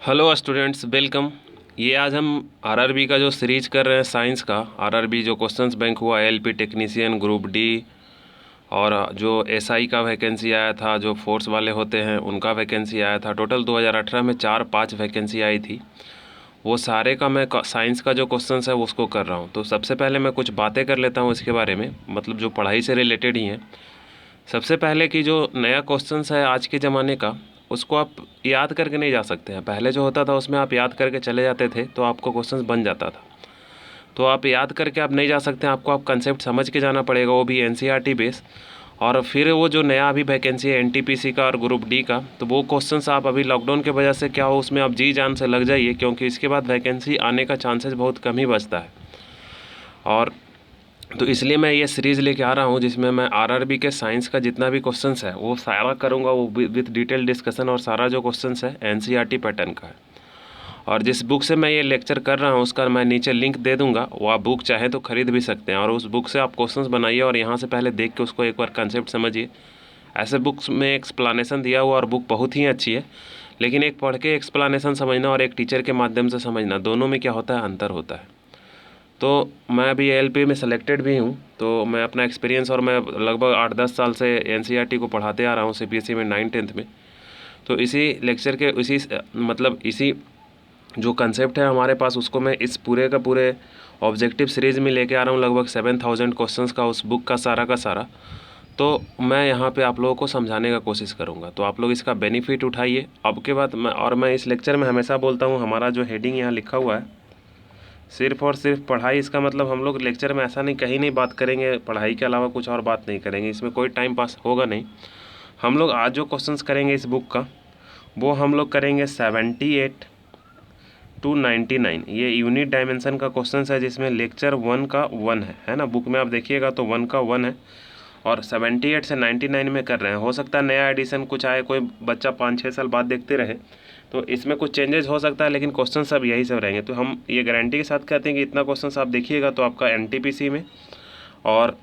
Hello students, welcome. ये आज हम आरआरबी का जो सीरीज कर रहे हैं साइंस का, आरआरबी जो क्वेश्चंस बैंक हुआ, एलपी टेक्नीशियन ग्रुप डी, और जो एसआई का वैकेंसी आया था, जो फोर्स वाले होते हैं उनका वैकेंसी आया था। टोटल 2018 में 4-5 वैकेंसी आई थी। वो सारे का मैं साइंस का जो क्वेश्चंस है उसको कर रहा हूँ। तो सबसे पहले मैं कुछ बातें कर लेता हूँ इसके बारे में, मतलब जो पढ़ाई से रिलेटेड ही हैं। सबसे पहले कि जो नया क्वेश्चंस है आज के ज़माने का, उसको आप याद करके नहीं जा सकते हैं। पहले जो होता था उसमें आप याद करके चले जाते थे तो आपको क्वेश्चंस बन जाता था। तो आप याद करके आप नहीं जा सकते हैं, आपको आप कंसेप्ट समझ के जाना पड़ेगा, वो भी एनसीईआरटी बेस। और फिर वो जो नया अभी वैकेंसी है एनटीपीसी का और ग्रुप डी का, तो वो क्वेश्चंस आप अभी लॉकडाउन की वजह से क्या हो, उसमें आप जी जान से लग जाइए, क्योंकि इसके बाद वैकेंसी आने का चांसेस बहुत कम ही बचता है। और तो इसलिए मैं ये सीरीज़ लेके आ रहा हूँ जिसमें मैं आरआरबी के साइंस का जितना भी क्वेश्चंस है वो सारा करूँगा, वो विथ डिटेल डिस्कशन। और सारा जो क्वेश्चंस है एनसीईआरटी पैटर्न का है। और जिस बुक से मैं ये लेक्चर कर रहा हूँ उसका मैं नीचे लिंक दे दूँगा, वो आप बुक चाहें तो ख़रीद भी सकते हैं। और उस बुक से आप क्वेश्चंस बनाइए और यहाँ से पहले देख के उसको एक बार कंसेप्ट समझिए। ऐसे बुक्स में एक्सप्लानेशन दिया हुआ और बुक बहुत ही अच्छी है, लेकिन एक पढ़ के एक्सप्लानेशन समझना और एक टीचर के माध्यम से समझना, दोनों में क्या होता है, अंतर होता है। तो मैं अभी एलपी में सेलेक्टेड भी हूँ, तो मैं अपना एक्सपीरियंस, और मैं लगभग 8-10 साल से एनसीईआरटी को पढ़ाते आ रहा हूँ सीबीएसई में 9th-10th में। तो इसी लेक्चर के इसी जो कंसेप्ट है हमारे पास, उसको मैं इस पूरे का पूरे ऑब्जेक्टिव सीरीज़ में लेके आ रहा हूँ, लगभग 7000 क्वेश्चंस का उस बुक का सारा। तो मैं यहाँ पे आप लोगों को समझाने का कोशिश करूँगा, तो आप लोग इसका बेनिफिट उठाइए। अब के बाद मैं इस लेक्चर में हमेशा बोलता हूँ, हमारा जो हेडिंग यहाँ लिखा हुआ है सिर्फ और सिर्फ पढ़ाई, इसका मतलब हम लोग लेक्चर में ऐसा नहीं, कहीं नहीं बात करेंगे पढ़ाई के अलावा कुछ और बात नहीं करेंगे, इसमें कोई टाइम पास होगा नहीं। हम लोग आज जो क्वेश्चंस करेंगे इस बुक का, वो हम लोग करेंगे 78 to 99। ये यूनिट डायमेंशन का क्वेश्चन है जिसमें लेक्चर 1 का 1 है ना। बुक में आप देखिएगा तो 1 का 1 है, और 78 से 99 में कर रहे हैं। हो सकता है नया एडिशन कुछ आए, कोई बच्चा 5-6 साल बाद देखते रहे, तो इसमें कुछ चेंजेस हो सकता है, लेकिन क्वेश्चन सब यही सब रहेंगे। तो हम ये गारंटी के साथ कहते हैं कि इतना क्वेश्चन आप देखिएगा तो आपका एनटीपीसी में और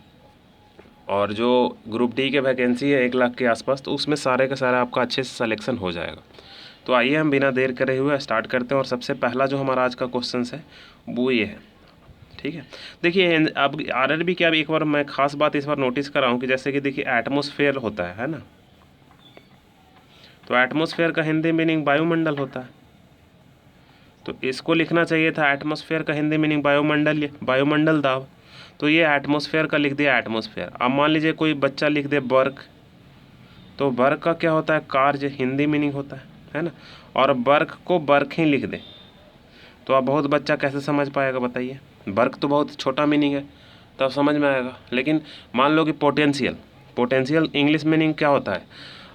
जो ग्रुप डी के वैकेंसी है 1 लाख के आसपास, तो उसमें सारे का सारा आपका अच्छे से सिलेक्शन हो जाएगा। तो आइए हम बिना देर करे हुए स्टार्ट करते हैं। और सबसे पहला जो हमारा आज का क्वेश्चन है वो ये है, ठीक है। देखिए अब आरआरबी की अब एक बार मैं खास बात इस बार नोटिस कर रहा हूँ कि जैसे कि देखिए एटमॉस्फेयर होता है ना। तो एटमॉस्फेयर का हिंदी मीनिंग वायुमंडल होता है, तो इसको लिखना चाहिए था एटमॉस्फेयर का हिंदी मीनिंग वायुमंडल, वायुमंडल दाब। तो ये एटमॉस्फेयर का लिख दिया एटमॉस्फेयर। अब मान लीजिए कोई बच्चा लिख दे वर्क, तो वर्क का क्या होता है, कार्य, हिंदी मीनिंग होता है ना। और वर्क को वर्क ही लिख दे तो अब बहुत बच्चा कैसे समझ पाएगा बताइए। वर्क तो बहुत छोटा मीनिंग है, तब समझ में आएगा। लेकिन मान लो कि पोटेंशियल इंग्लिश मीनिंग क्या होता है,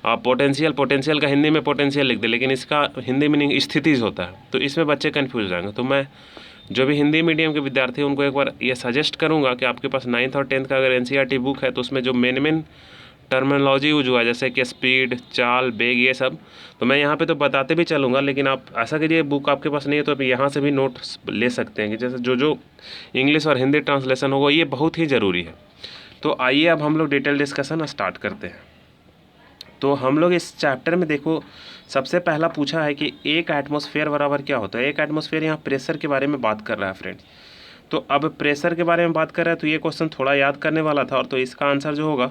आप पोटेंशियल का हिंदी में पोटेंशियल लिख दे, लेकिन इसका हिंदी मीनिंग स्थितिज होता है। तो इसमें बच्चे कन्फ्यूज हो जाएंगे। तो मैं जो भी हिंदी मीडियम के विद्यार्थी हैं उनको एक बार ये सजेस्ट करूँगा कि आपके पास 9th और 10th का अगर एनसीईआरटी बुक है तो उसमें जो मेन टर्मिनोलॉजी यूज हुआ है, जैसे कि स्पीड, चाल, बेग, ये सब, तो मैं यहाँ पे तो बताते भी चलूँगा। लेकिन आप ऐसा कीजिए, बुक आपके पास नहीं है तो आप यहाँ से भी नोट्स ले सकते हैं कि जैसे जो इंग्लिश और हिंदी ट्रांसलेशन होगा, ये बहुत ही ज़रूरी है। तो आइए अब हम लोग डिटेल डिस्कशन स्टार्ट करते हैं। तो हम लोग इस चैप्टर में देखो, सबसे पहला पूछा है कि एक एटमॉस्फेयर बराबर क्या होता है। एक एटमॉस्फेयर, यहाँ प्रेशर के बारे में बात कर रहा है फ्रेंड्स। तो अब प्रेशर के बारे में बात कर रहा है तो ये क्वेश्चन थोड़ा याद करने वाला था। और तो इसका आंसर जो होगा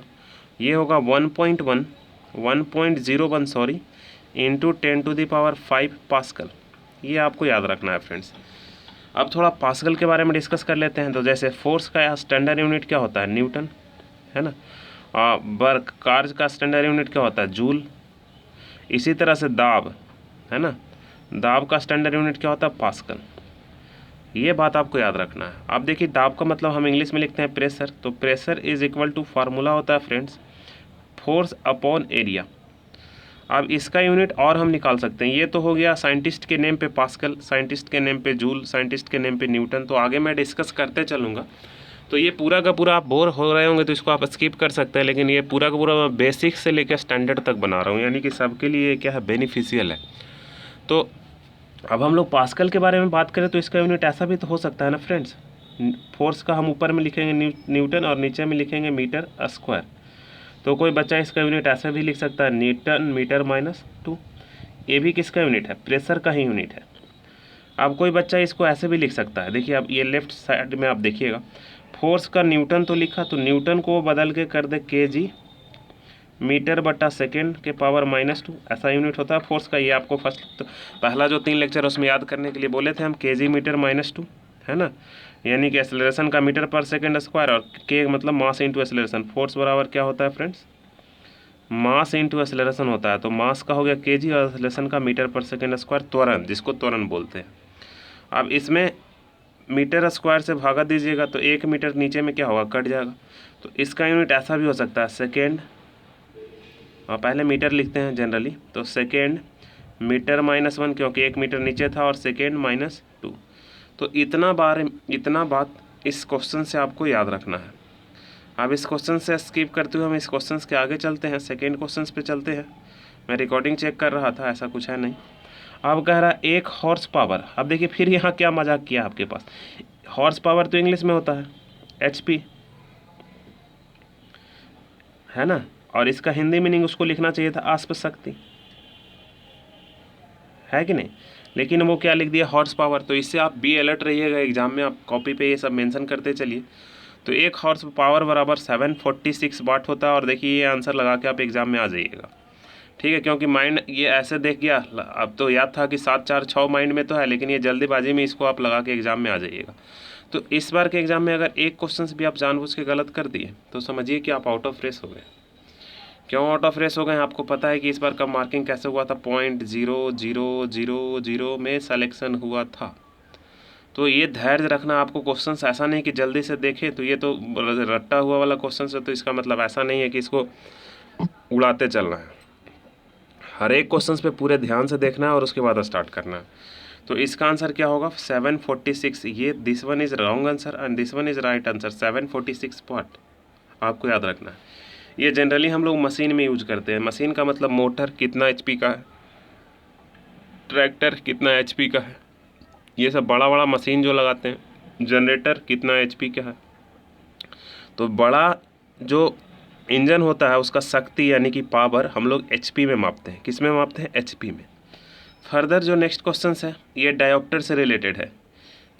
ये होगा 1.01 सॉरी इंटू 10⁵ पास्कल। ये आपको याद रखना है फ्रेंड्स। अब थोड़ा पास्कल के बारे में डिस्कस कर लेते हैं। तो जैसे फोर्स का स्टैंडर्ड यूनिट क्या होता है, न्यूटन, है ना। वर्क, कार्य का स्टैंडर्ड यूनिट क्या होता है, जूल। इसी तरह से दाब, है ना, दाब का स्टैंडर्ड यूनिट क्या होता है, पास्कल। ये बात आपको याद रखना है। अब देखिए दाब का मतलब हम इंग्लिश में लिखते हैं प्रेशर, तो pressure is equal to formula होता है फ्रेंड्स फोर्स अपॉन एरिया। अब इसका यूनिट और हम निकाल सकते हैं। ये तो हो गया साइंटिस्ट के नेम पे पास्कल, साइंटिस्ट के नेम पे जूल, साइंटिस्ट के नेम पे न्यूटन। तो आगे मैं डिस्कस करते चलूँगा। तो ये पूरा का पूरा आप बोर हो रहे होंगे तो इसको आप स्किप कर सकते हैं, लेकिन ये पूरा का पूरा मैं बेसिक से लेकर स्टैंडर्ड तक बना रहा हूँ, यानी कि सबके लिए क्या है, बेनिफिशियल है। तो अब हम लोग पास्कल के बारे में बात करें तो इसका यूनिट ऐसा भी तो हो सकता है ना फ्रेंड्स। फोर्स का हम ऊपर में लिखेंगे न्यूटन और नीचे में लिखेंगे मीटर स्क्वायर। तो कोई बच्चा इसका यूनिट ऐसा भी लिख सकता है, न्यूटन मीटर -2। ये भी किसका यूनिट है? प्रेशर का ही यूनिट है। अब कोई बच्चा इसको ऐसे भी लिख सकता है, देखिए अब ये लेफ्ट साइड में आप देखिएगा, फोर्स का न्यूटन तो लिखा, तो न्यूटन को बदल के कर दे kg मीटर बटा सेकेंड के पावर -2, ऐसा यूनिट होता है फोर्स का। ये आपको फर्स्ट पहला जो 3 लेक्चर उसमें याद करने के लिए बोले थे हम, kg मीटर -2, है ना, यानी कि एक्सेलरेशन का मीटर पर सेकेंड स्क्वायर, और के मतलब मास इंटू एक्सेलरेशन। फोर्स बराबर क्या होता है फ्रेंड्स? मास इंटू एक्सेलरेशन होता है। तो मास का हो गया kg और एक्सेलरेशन का मीटर पर सेकेंड स्क्वायर, त्वरण, जिसको त्वरण बोलते हैं। अब इसमें मीटर स्क्वायर से भागा दीजिएगा तो 1 मीटर नीचे में क्या होगा? कट जाएगा। तो इसका यूनिट ऐसा भी हो सकता है, सेकेंड, और पहले मीटर लिखते हैं जनरली, तो सेकेंड मीटर -1, क्योंकि 1 मीटर नीचे था, और सेकेंड -2। तो इतना बात इस क्वेश्चन से आपको याद रखना है। अब इस क्वेश्चन से स्किप करते हुए हम इस क्वेश्चन के आगे चलते हैं, सेकेंड क्वेश्चन पे चलते हैं। मैं रिकॉर्डिंग चेक कर रहा था, ऐसा कुछ है नहीं। अब कह रहा है 1 हॉर्स पावर। अब देखिए फिर यहाँ क्या मजाक किया आपके पास, हॉर्स पावर तो इंग्लिश में होता है HP, है ना, और इसका हिंदी मीनिंग उसको लिखना चाहिए था आस्प शक्ति, है कि नहीं, लेकिन वो क्या लिख दिया? Horse power. तो इससे आप भी अलर्ट रहिएगा, एग्जाम में आप कॉपी पे ये सब मेंशन करते चलिए। तो 1 हॉर्स पावर बराबर 746 वाट होता है, और देखिए ये आंसर लगा के आप एग्जाम में आ जाइएगा, ठीक है, क्योंकि माइंड ये ऐसे देख गया, अब तो याद था कि 7 4 6 माइंड में तो है, लेकिन ये जल्दीबाजी में इसको आप लगा के एग्जाम में आ जाइएगा। तो इस बार के एग्जाम में अगर एक क्वेश्चन भी आप जानबूझ के गलत कर दिए तो समझिए कि आप आउट ऑफ रेस हो गए। क्यों आउट ऑफ रेस हो गए? आपको पता है कि इस बार का मार्किंग कैसे हुआ था? 0.0000 में सिलेक्शन हुआ था। तो ये धैर्य रखना आपको। क्वेश्चन ऐसा नहीं कि जल्दी से देखे तो ये तो रट्टा हुआ वाला क्वेश्चन है, तो इसका मतलब ऐसा नहीं है कि इसको उड़ाते चलना है। हर एक क्वेश्चन पे पूरे ध्यान से देखना है और उसके बाद स्टार्ट करना है। तो इसका आंसर क्या होगा? 746। ये this one is wrong answer and this one is right answer. 746 वाट आपको याद रखना है। ये जनरली हम लोग मशीन में यूज करते हैं। मशीन का मतलब मोटर कितना HP का है, ट्रैक्टर कितना HP का है, ये सब बड़ा बड़ा मशीन जो लगाते हैं। जनरेटर कितना HP का है। तो बड़ा जो इंजन होता है उसका शक्ति यानी कि पावर हम लोग HP में मापते हैं। किस में मापते हैं? HP में। फर्दर जो नेक्स्ट क्वेश्चन है ये डायोप्टर से रिलेटेड है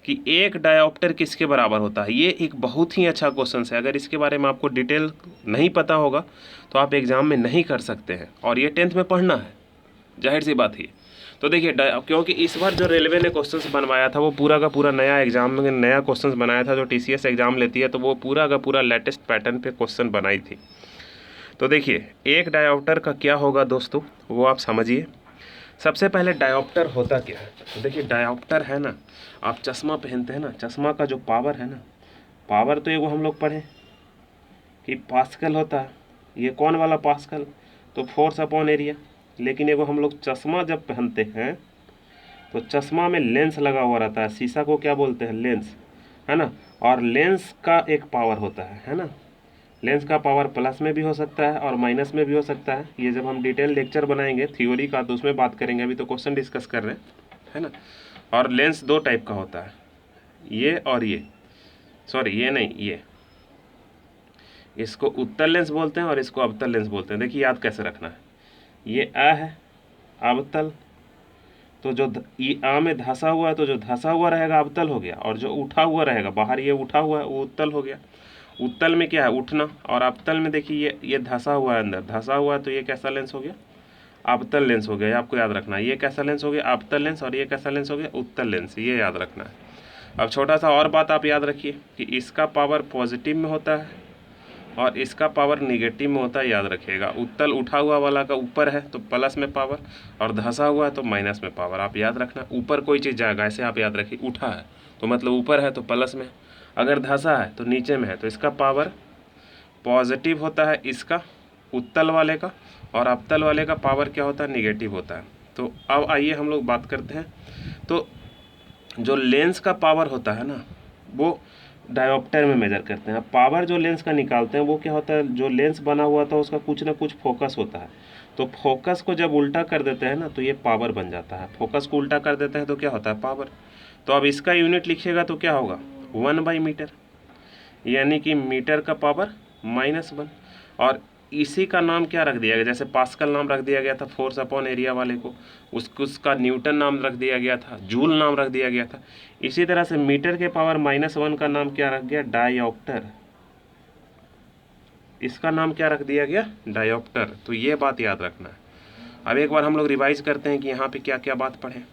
कि एक डायोप्टर किसके बराबर होता है। ये एक बहुत ही अच्छा क्वेश्चन है। अगर इसके बारे में आपको डिटेल नहीं पता होगा तो आप एग्ज़ाम में नहीं कर सकते हैं, और ये 10th में पढ़ना है, जाहिर सी बात ही। तो देखिए क्योंकि इस बार जो रेलवे ने क्वेश्चंस बनवाया था वो पूरा का पूरा नया एग्जाम में नया क्वेश्चंस बनाया था। जो TCS एग्ज़ाम लेती है तो वो पूरा का पूरा लेटेस्ट पैटर्न पे क्वेश्चन बनाई थी। तो देखिए एक डायोप्टर का क्या होगा दोस्तों, वो आप समझिए। सबसे पहले डायोप्टर होता क्या है? तो देखिए डायोप्टर है ना, आप चश्मा पहनते हैं ना, चश्मा का जो पावर है ना, पावर तो एगो हम लोग पढ़े कि पास्कल होता है। ये कौन वाला पास्कल? तो फोर्स अपॉन एरिया। लेकिन एगो हम लोग चश्मा जब पहनते हैं तो चश्मा में लेंस लगा हुआ रहता है। शीशा को क्या बोलते हैं? लेंस, है ना। और लेंस का एक पावर होता है ना। लेंस का पावर प्लस में भी हो सकता है और माइनस में भी हो सकता है। ये जब हम डिटेल लेक्चर बनाएंगे थ्योरी का तो उसमें बात करेंगे, अभी तो क्वेश्चन डिस्कस कर रहे हैं, है ना। और लेंस 2 टाइप का होता है, ये और ये, सॉरी ये नहीं, ये, इसको उत्तल लेंस बोलते हैं और इसको अवतल लेंस बोलते हैं। देखिए याद कैसे रखना है। ये आ है अवतल, तो जो ये आ में धंसा हुआ है तो जो धंसा हुआ रहेगा अवतल हो गया, और जो उठा हुआ रहेगा बाहर ये उठा हुआ है वो उत्तल हो गया। उत्तल में क्या है? उठना। और अवतल में देखिए ये धंसा हुआ है, अंदर धंसा हुआ है, तो ये कैसा लेंस हो गया? अवतल लेंस हो गया। ये आपको याद रखना है। ये कैसा लेंस हो गया? अवतल लेंस। और ये कैसा लेंस हो गया? उत्तल लेंस। ये याद रखना है। अब छोटा सा और बात आप याद रखिए कि इसका पावर पॉजिटिव में होता है और इसका पावर निगेटिव में होता है, याद रखिएगा। उत्तल उठा हुआ वाला का ऊपर है तो प्लस में पावर, और धंसा हुआ है तो माइनस में पावर। आप याद रखना, ऊपर कोई चीज़ जाएगा, ऐसे आप याद रखिए। उठा है तो मतलब ऊपर है तो प्लस में, अगर धंसा है तो नीचे में है, तो इसका पावर पॉजिटिव होता है, इसका उत्तल वाले का, और अवतल वाले का पावर क्या होता है? निगेटिव होता है। तो अब आइए हम लोग बात करते हैं। तो जो लेंस का पावर होता है ना वो डायोप्टर में मेजर करते हैं। पावर जो लेंस का निकालते हैं वो क्या होता है? जो लेंस बना हुआ था उसका कुछ ना कुछ फोकस होता है, तो फोकस को जब उल्टा कर देते हैं ना तो ये पावर बन जाता है। फोकस को उल्टा कर देते हैं तो क्या होता है? पावर। तो अब इसका यूनिट लिखिएगा तो क्या होगा? 1/मीटर, यानी कि मीटर का पावर -1। और इसी का नाम क्या रख दिया गया, जैसे पास्कल नाम रख दिया गया था फोर्स अपॉन एरिया वाले को, उसका न्यूटन नाम रख दिया गया था, जूल नाम रख दिया गया था। इसी तरह से मीटर के पावर -1 का नाम क्या रख गया, डायोप्टर। इसका नाम क्या रख दिया गया, डायोप्टर। तो ये बात याद रखना है। अब एक बार हम लोग रिवाइज करते हैं कि यहाँ पे क्या क्या बात पढ़ें।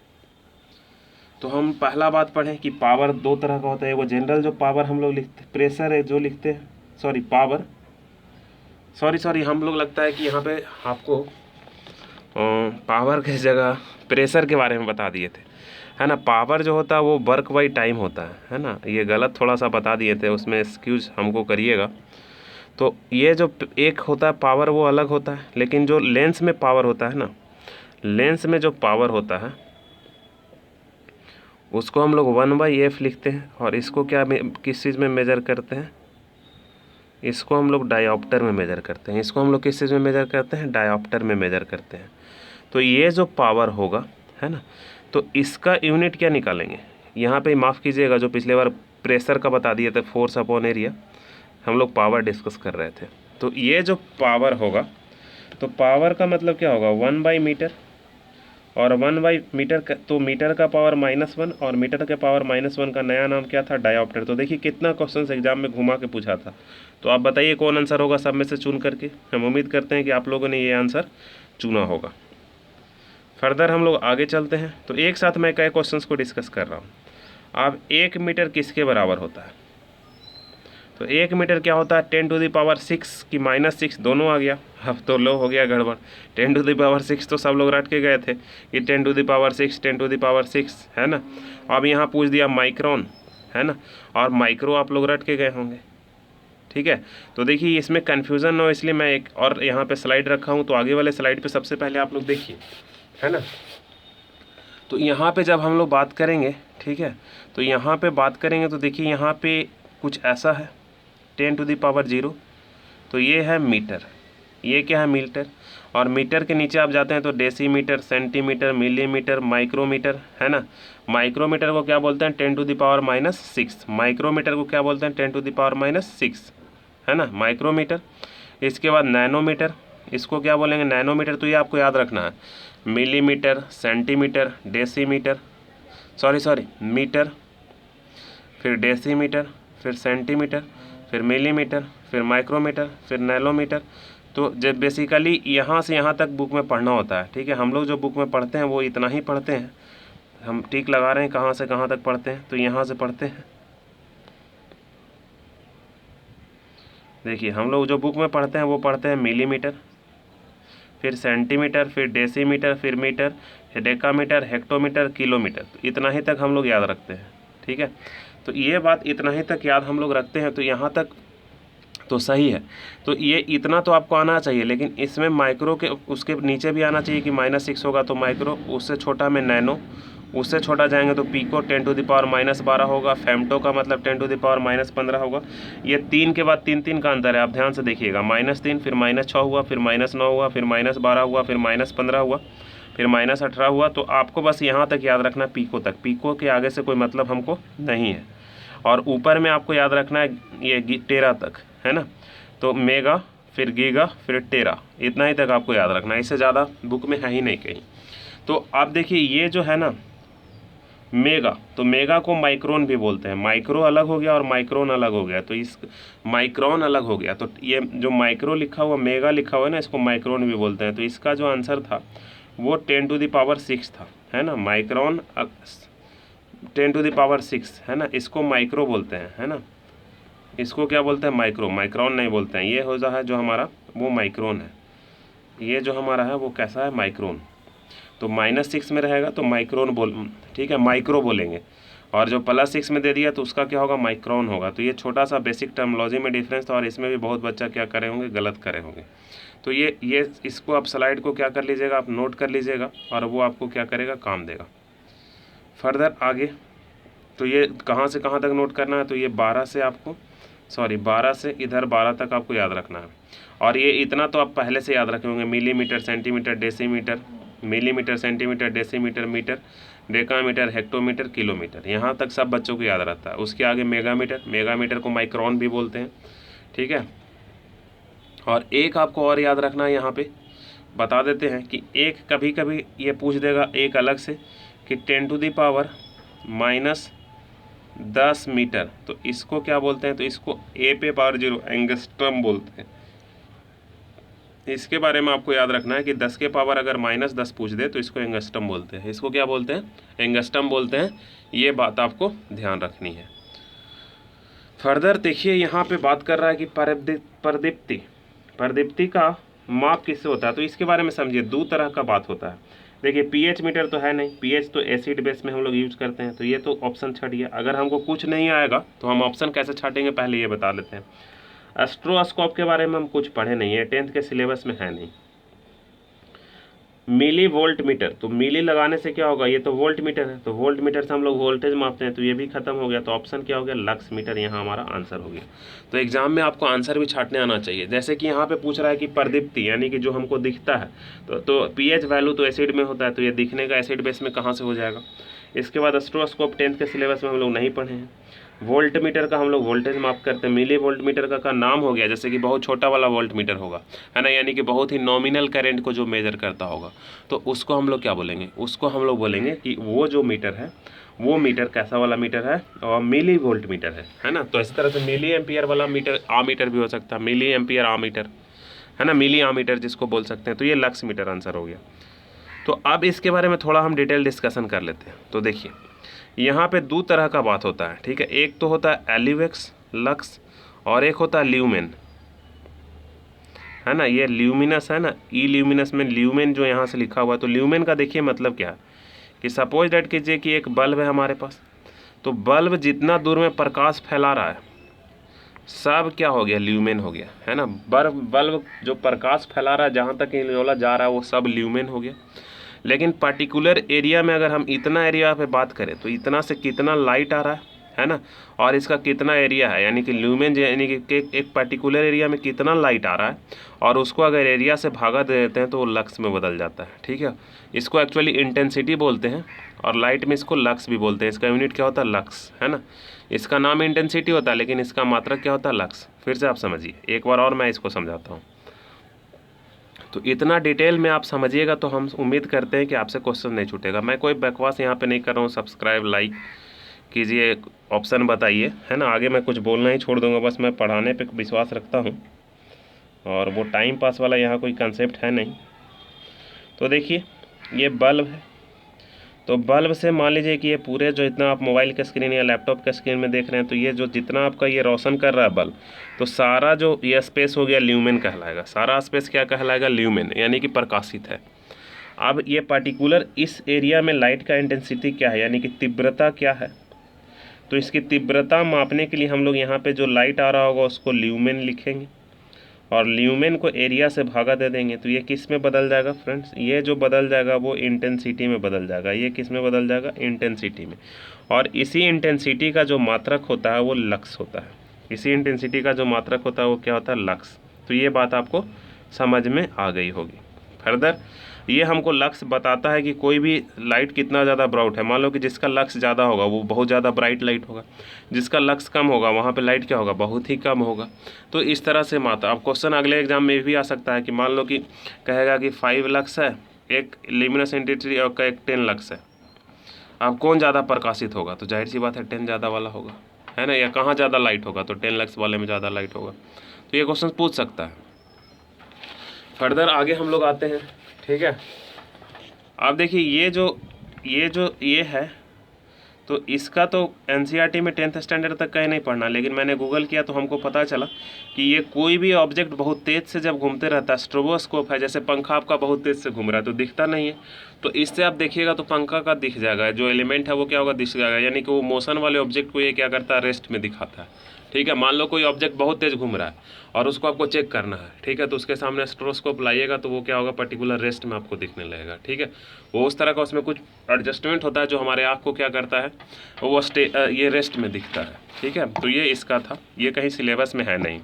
तो हम पहला बात पढ़ें कि पावर दो तरह का होता है। वो जनरल जो पावर हम लोग लिखते, प्रेशर है जो लिखते हैं, सॉरी पावर, सॉरी हम लोग लगता है कि यहाँ पे आपको पावर की जगह प्रेशर के बारे में बता दिए थे, है ना। पावर जो होता है वो वर्क बाई टाइम होता है ना। ये गलत थोड़ा सा बता दिए थे, उसमें एक्सक्यूज हमको करिएगा। तो ये जो एक होता है पावर वो अलग होता है, लेकिन जो लेंस में पावर होता है ना, लेंस में जो पावर होता है उसको हम लोग 1/f लिखते हैं। और इसको क्या किस चीज़ में मेजर करते हैं, इसको हम लोग डायोप्टर में मेजर करते हैं। इसको हम लोग किस चीज़ में मेजर करते हैं, डायोप्टर में मेजर करते हैं। तो ये जो पावर होगा, है ना, तो इसका यूनिट क्या निकालेंगे, यहाँ पे माफ़ कीजिएगा, जो पिछले बार प्रेशर का बता दिए थे फोर्स अपॉन एरिया, हम लोग पावर डिस्कस कर रहे थे। तो ये जो पावर होगा, तो पावर का मतलब क्या होगा, 1/मीटर, और 1/मीटर का, तो मीटर का पावर -1 और मीटर के पावर -1 का नया नाम क्या था, डायोप्टर। तो देखिए कितना क्वेश्चन एग्जाम में घुमा के पूछा था। तो आप बताइए कौन आंसर होगा सब में से चुन करके। हम उम्मीद करते हैं कि आप लोगों ने ये आंसर चुना होगा। फर्दर हम लोग आगे चलते हैं। तो एक साथ मैं कई क्वेश्चंस को डिस्कस कर रहा हूँ। अब 1 मीटर किसके बराबर होता है, तो 1 मीटर क्या होता है, 10⁻6 की -6 दोनों आ गया। अब तो लो हो गया गड़बड़, 10⁻6 तो सब लोग रट के गए थे कि 10⁻6 है ना। अब यहाँ पूछ दिया माइक्रोन, है ना, और माइक्रो आप लोग रट के गए होंगे, ठीक है। तो देखिए इसमें कन्फ्यूज़न ना हो, इसलिए मैं एक और यहाँ पे स्लाइड रखा हूँ। तो आगे वाले स्लाइड पे सबसे पहले आप लोग देखिए, है ना। तो यहाँ पे जब हम लोग बात करेंगे, ठीक है, तो यहाँ पे बात करेंगे तो देखिए यहाँ पे कुछ ऐसा है 10⁻0। तो ये है मीटर, ये क्या है मीटर, और मीटर के नीचे आप जाते हैं तो डेसीमीटर, सेंटीमीटर, मिलीमीटर, माइक्रोमीटर, है ना। माइक्रोमीटर को क्या बोलते हैं, 10⁻6। माइक्रोमीटर को क्या बोलते हैं, 10⁻6, है ना, माइक्रोमीटर। इसके बाद नैनोमीटर, इसको क्या बोलेंगे, नैनोमीटर। तो ये आपको याद रखना है, millimetre, centimetre, decimetre, sorry metre, फिर डेसीमीटर, फिर सेंटीमीटर, फिर मिलीमीटर, फिर माइक्रोमीटर, फिर नैनोमीटर। तो जब बेसिकली यहाँ से यहाँ तक बुक में पढ़ना होता है, ठीक है। हम लोग जो बुक में पढ़ते हैं वो इतना ही पढ़ते हैं। हम ठीक लगा रहे हैं कहाँ से कहाँ तक पढ़ते हैं, तो यहाँ से पढ़ते हैं। देखिए हम लोग जो बुक में पढ़ते हैं वो पढ़ते हैं मिलीमीटर, फिर सेंटीमीटर, फिर डेसीमीटर, फिर मीटर, डेकामीटर, हेक्टोमीटर, किलोमीटर। तो इतना ही तक हम लोग याद रखते हैं, ठीक है। तो ये बात इतना ही तक याद हम लोग रखते हैं, तो यहाँ तक तो सही है। तो ये इतना तो आपको आना चाहिए, लेकिन इसमें माइक्रो के उसके नीचे भी आना चाहिए कि -6 होगा तो माइक्रो, उससे छोटा में नैनो, उससे छोटा जाएंगे तो पीको 10⁻12 होगा, फेम्टो का मतलब 10⁻15 होगा। ये 3 के बाद 3 का अंतर है, आप ध्यान से देखिएगा, -3, फिर -6 हुआ, फिर -9 हुआ, फिर -12 हुआ, फिर -15 हुआ, फिर -18 हुआ। तो आपको बस यहाँ तक याद रखना है, पीको तक। पीको के आगे से कोई मतलब हमको नहीं है। और ऊपर में आपको याद रखना है ये टेरा तक, है ना। तो मेगा, फिर गीगा, फिर टेरा, इतना ही तक आपको याद रखना है, इससे ज़्यादा बुक में है ही नहीं कहीं। तो आप देखिए ये जो है ना मेगा, तो मेगा को माइक्रोन भी बोलते हैं। माइक्रो अलग हो गया और माइक्रोन अलग हो गया, तो इस माइक्रोन अलग हो गया। तो ये जो माइक्रो लिखा हुआ, मेगा लिखा हुआ है ना, इसको माइक्रोन भी बोलते हैं। तो इसका जो आंसर था वो 10⁻6 था, है ना। माइक्रोन 10⁻6, है ना, इसको माइक्रो बोलते हैं, है ना। इसको क्या बोलते हैं, माइक्रो, माइक्रोन नहीं बोलते हैं। ये हो जा है जो हमारा वो माइक्रोन है, ये जो हमारा है वो कैसा है, माइक्रोन। तो -6 में रहेगा तो माइक्रोन बोल, ठीक है, माइक्रो बोलेंगे। और जो +6 में दे दिया तो उसका क्या होगा, माइक्रोन होगा। तो ये छोटा सा बेसिक टर्मोलॉजी में डिफरेंस था, और इसमें भी बहुत बच्चा क्या करे होंगे, गलत करे होंगे। तो ये इसको आप स्लाइड को क्या कर लीजिएगा, आप नोट कर लीजिएगा, और वो आपको क्या करेगा, काम देगा। फर्दर आगे तो ये कहाँ से कहाँ तक नोट करना है, तो ये 12 से इधर 12 तक आपको याद रखना है। और ये इतना तो आप पहले से याद रखे होंगे, millimetre, centimetre, decimetre, millimetre, centimetre, decimetre, metre, decametre, hectometre, kilometre, यहाँ तक सब बच्चों को याद रहता है। उसके आगे मेगामीटर, मेगामीटर को माइक्रोन भी बोलते हैं, ठीक है। और एक आपको और याद रखना है, यहाँ पे बता देते हैं कि एक कभी कभी ये पूछ देगा एक अलग से कि 10⁻⁻10 मीटर, तो इसको क्या बोलते हैं, तो इसको ए पे पावर 0 एंगस्ट्रम बोलते हैं। इसके बारे में आपको याद रखना है कि 10 के पावर अगर -10 पूछ दे तो इसको एंगस्ट्रम बोलते हैं। इसको क्या बोलते हैं, एंगस्ट्रम बोलते हैं। ये बात आपको ध्यान रखनी है। फर्दर देखिए यहाँ पे बात कर रहा है कि प्रदीप्ति का माप किससे होता है, तो इसके बारे में समझिए। दो तरह का बात होता है। देखिए पीएच मीटर तो है नहीं, पीएच तो एसिड बेस में हम लोग यूज करते हैं, तो ये तो ऑप्शन छटिए। अगर हमको कुछ नहीं आएगा तो हम ऑप्शन कैसे छाटेंगे पहले ये बता लेते हैं। एस्ट्रोस्कोप के बारे में हम कुछ पढ़े नहीं है, 10th के सिलेबस में है नहीं। मिली वोल्ट मीटर, तो मिली लगाने से क्या होगा, ये तो वोल्ट मीटर है, तो वोल्ट मीटर से हम लोग वोल्टेज मापते हैं, तो ये भी खत्म हो गया। तो ऑप्शन क्या हो गया, लक्स मीटर, यहाँ हमारा आंसर हो गया। तो एग्जाम में आपको आंसर भी छाटने आना चाहिए। जैसे कि यहाँ पे पूछ रहा है कि प्रदीप्ति यानी कि जो हमको दिखता है, तो पीएच वैल्यू तो एसिड में होता है, तो ये दिखने का एसिड बेस में कहाँ से हो जाएगा। इसके बाद एस्ट्रोस्कोप 10th के सिलेबस में हम लोग नहीं पढ़े हैं। वोल्ट मीटर का हम लोग वोल्टेज माप करते हैं। मिली वोल्ट मीटर का नाम हो गया जैसे कि बहुत छोटा वाला वोल्ट मीटर होगा, है ना, यानी कि बहुत ही नॉमिनल करंट को जो मेजर करता होगा, तो उसको हम लोग क्या बोलेंगे, उसको हम लोग बोलेंगे कि वो जो मीटर है वो मीटर कैसा वाला मीटर है, और मिली वोल्ट मीटर है ना। तो इस तरह से मिली एम्पियर वाला मीटर आ मीटर भी हो सकता है, मिली एम्पियर आ मीटर, है ना, मिली आ मीटर जिसको बोल सकते हैं। तो ये लक्स मीटर आंसर हो गया। तो अब इसके बारे में थोड़ा हम डिटेल डिस्कशन कर लेते हैं। तो देखिए यहाँ पे दो तरह का बात होता है, ठीक है। एक तो होता है एलिवेक्स लक्स और एक होता है ल्यूमेन, है ना। ये ल्यूमिनस है ना, ई ल्यूमिनस में ल्यूमेन जो यहाँ से लिखा हुआ है। तो ल्यूमेन का देखिए मतलब क्या है कि सपोज डेट कीजिए कि एक बल्ब है हमारे पास, तो बल्ब जितना दूर में प्रकाश फैला रहा है सब क्या हो गया, ल्यूमेन हो गया, है ना। बल्ब जो प्रकाश फैला रहा है जहाँ तक इन्योला जा रहा है वो सब ल्यूमेन हो गया। लेकिन पर्टिकुलर एरिया में अगर हम इतना एरिया पे बात करें तो इतना से कितना लाइट आ रहा है ना, और इसका कितना एरिया है, यानी कि ल्यूमेन यानी कि एक पर्टिकुलर एरिया में कितना लाइट आ रहा है, और उसको अगर एरिया से भागा दे देते हैं तो वो लक्स में बदल जाता है, ठीक है। इसको एक्चुअली इंटेंसिटी बोलते हैं, और लाइट में इसको लक्स भी बोलते हैं। इसका यूनिट क्या होता है, लक्स, है ना। इसका नाम इंटेंसिटी होता है लेकिन इसका मात्रक क्या होता है, लक्स। फिर से आप समझिए, एक बार और मैं इसको समझाता हूँ। तो इतना डिटेल में आप समझिएगा तो हम उम्मीद करते हैं कि आपसे क्वेश्चन नहीं छूटेगा। मैं कोई बकवास यहाँ पे नहीं कर रहा हूँ। सब्सक्राइब लाइक कीजिए, ऑप्शन बताइए, है ना। आगे मैं कुछ बोलना ही छोड़ दूँगा, बस मैं पढ़ाने पे विश्वास रखता हूँ, और वो टाइम पास वाला यहाँ कोई कंसेप्ट है नहीं। तो देखिए ये बल्ब है, तो बल्ब से मान लीजिए कि ये पूरे जो इतना आप मोबाइल के स्क्रीन या लैपटॉप के स्क्रीन में देख रहे हैं, तो ये जो जितना आपका ये रोशन कर रहा है बल्ब, तो सारा जो ये स्पेस हो गया ल्यूमेन कहलाएगा। सारा स्पेस क्या कहलाएगा, ल्यूमेन, यानी कि प्रकाशित है। अब ये पर्टिकुलर इस एरिया में लाइट का इंटेंसिटी क्या है, यानी कि तीव्रता क्या है, तो इसकी तीव्रता मापने के लिए हम लोग यहाँ पे जो लाइट आ रहा होगा उसको ल्यूमेन लिखेंगे, और ल्यूमेन को एरिया से भागा दे देंगे। तो ये किस में बदल जाएगा फ्रेंड्स, ये जो बदल जाएगा वो इंटेंसिटी में बदल जाएगा। ये किस में बदल जाएगा, इंटेंसिटी में। और इसी इंटेंसिटी का जो मात्रक होता है वो लक्स होता है। इसी इंटेंसिटी का जो मात्रक होता है वो क्या होता है, लक्स। तो ये बात आपको समझ में आ गई होगी। फर्दर ये हमको लक्स बताता है कि कोई भी लाइट कितना ज़्यादा ब्राइट है। मान लो कि जिसका लक्स ज़्यादा होगा वो बहुत ज़्यादा ब्राइट लाइट होगा, जिसका लक्स कम होगा वहाँ पे लाइट क्या होगा, बहुत ही कम होगा। तो इस तरह से मात्रा, अब क्वेश्चन अगले एग्जाम में भी आ सकता है कि मान लो कि कहेगा कि 5 लक्स है, एक ल्यूमिनस इंटेंसिटी और का एक 10 लक्स है, अब कौन ज़्यादा प्रकाशित होगा, तो जाहिर सी बात है 10 ज़्यादा वाला होगा, है ना। या कहाँ ज़्यादा लाइट होगा, तो 10 लक्स वाले में ज़्यादा लाइट होगा। तो ये क्वेश्चन पूछ सकता है। फर्दर आगे हम लोग आते हैं, ठीक है। अब देखिए ये है, तो इसका तो एनसीईआरटी में 10th स्टैंडर्ड तक का ही नहीं पढ़ना, लेकिन मैंने गूगल किया तो हमको पता चला कि ये कोई भी ऑब्जेक्ट बहुत तेज़ से जब घूमते रहता है, स्ट्रोबोस्कोप है, जैसे पंखा आपका बहुत तेज़ से घूम रहा है तो दिखता नहीं है, तो इससे आप देखिएगा तो पंखा का दिख जाएगा, जो एलिमेंट है वो क्या होगा, दिख जाएगा। यानी कि वो मोशन वाले ऑब्जेक्ट को ये क्या करता है, रेस्ट में दिखाता है, ठीक है। मान लो कोई ऑब्जेक्ट बहुत तेज़ घूम रहा है और उसको आपको चेक करना है, ठीक है, तो उसके सामने स्ट्रोस्कोप लाइएगा तो वो क्या होगा, पर्टिकुलर रेस्ट में आपको दिखने लगेगा, ठीक है। वो उस तरह का उसमें कुछ एडजस्टमेंट होता है जो हमारे आँख को क्या करता है, वो ये रेस्ट में दिखता है, ठीक है। तो ये इसका था, ये कहीं सिलेबस में है नहीं।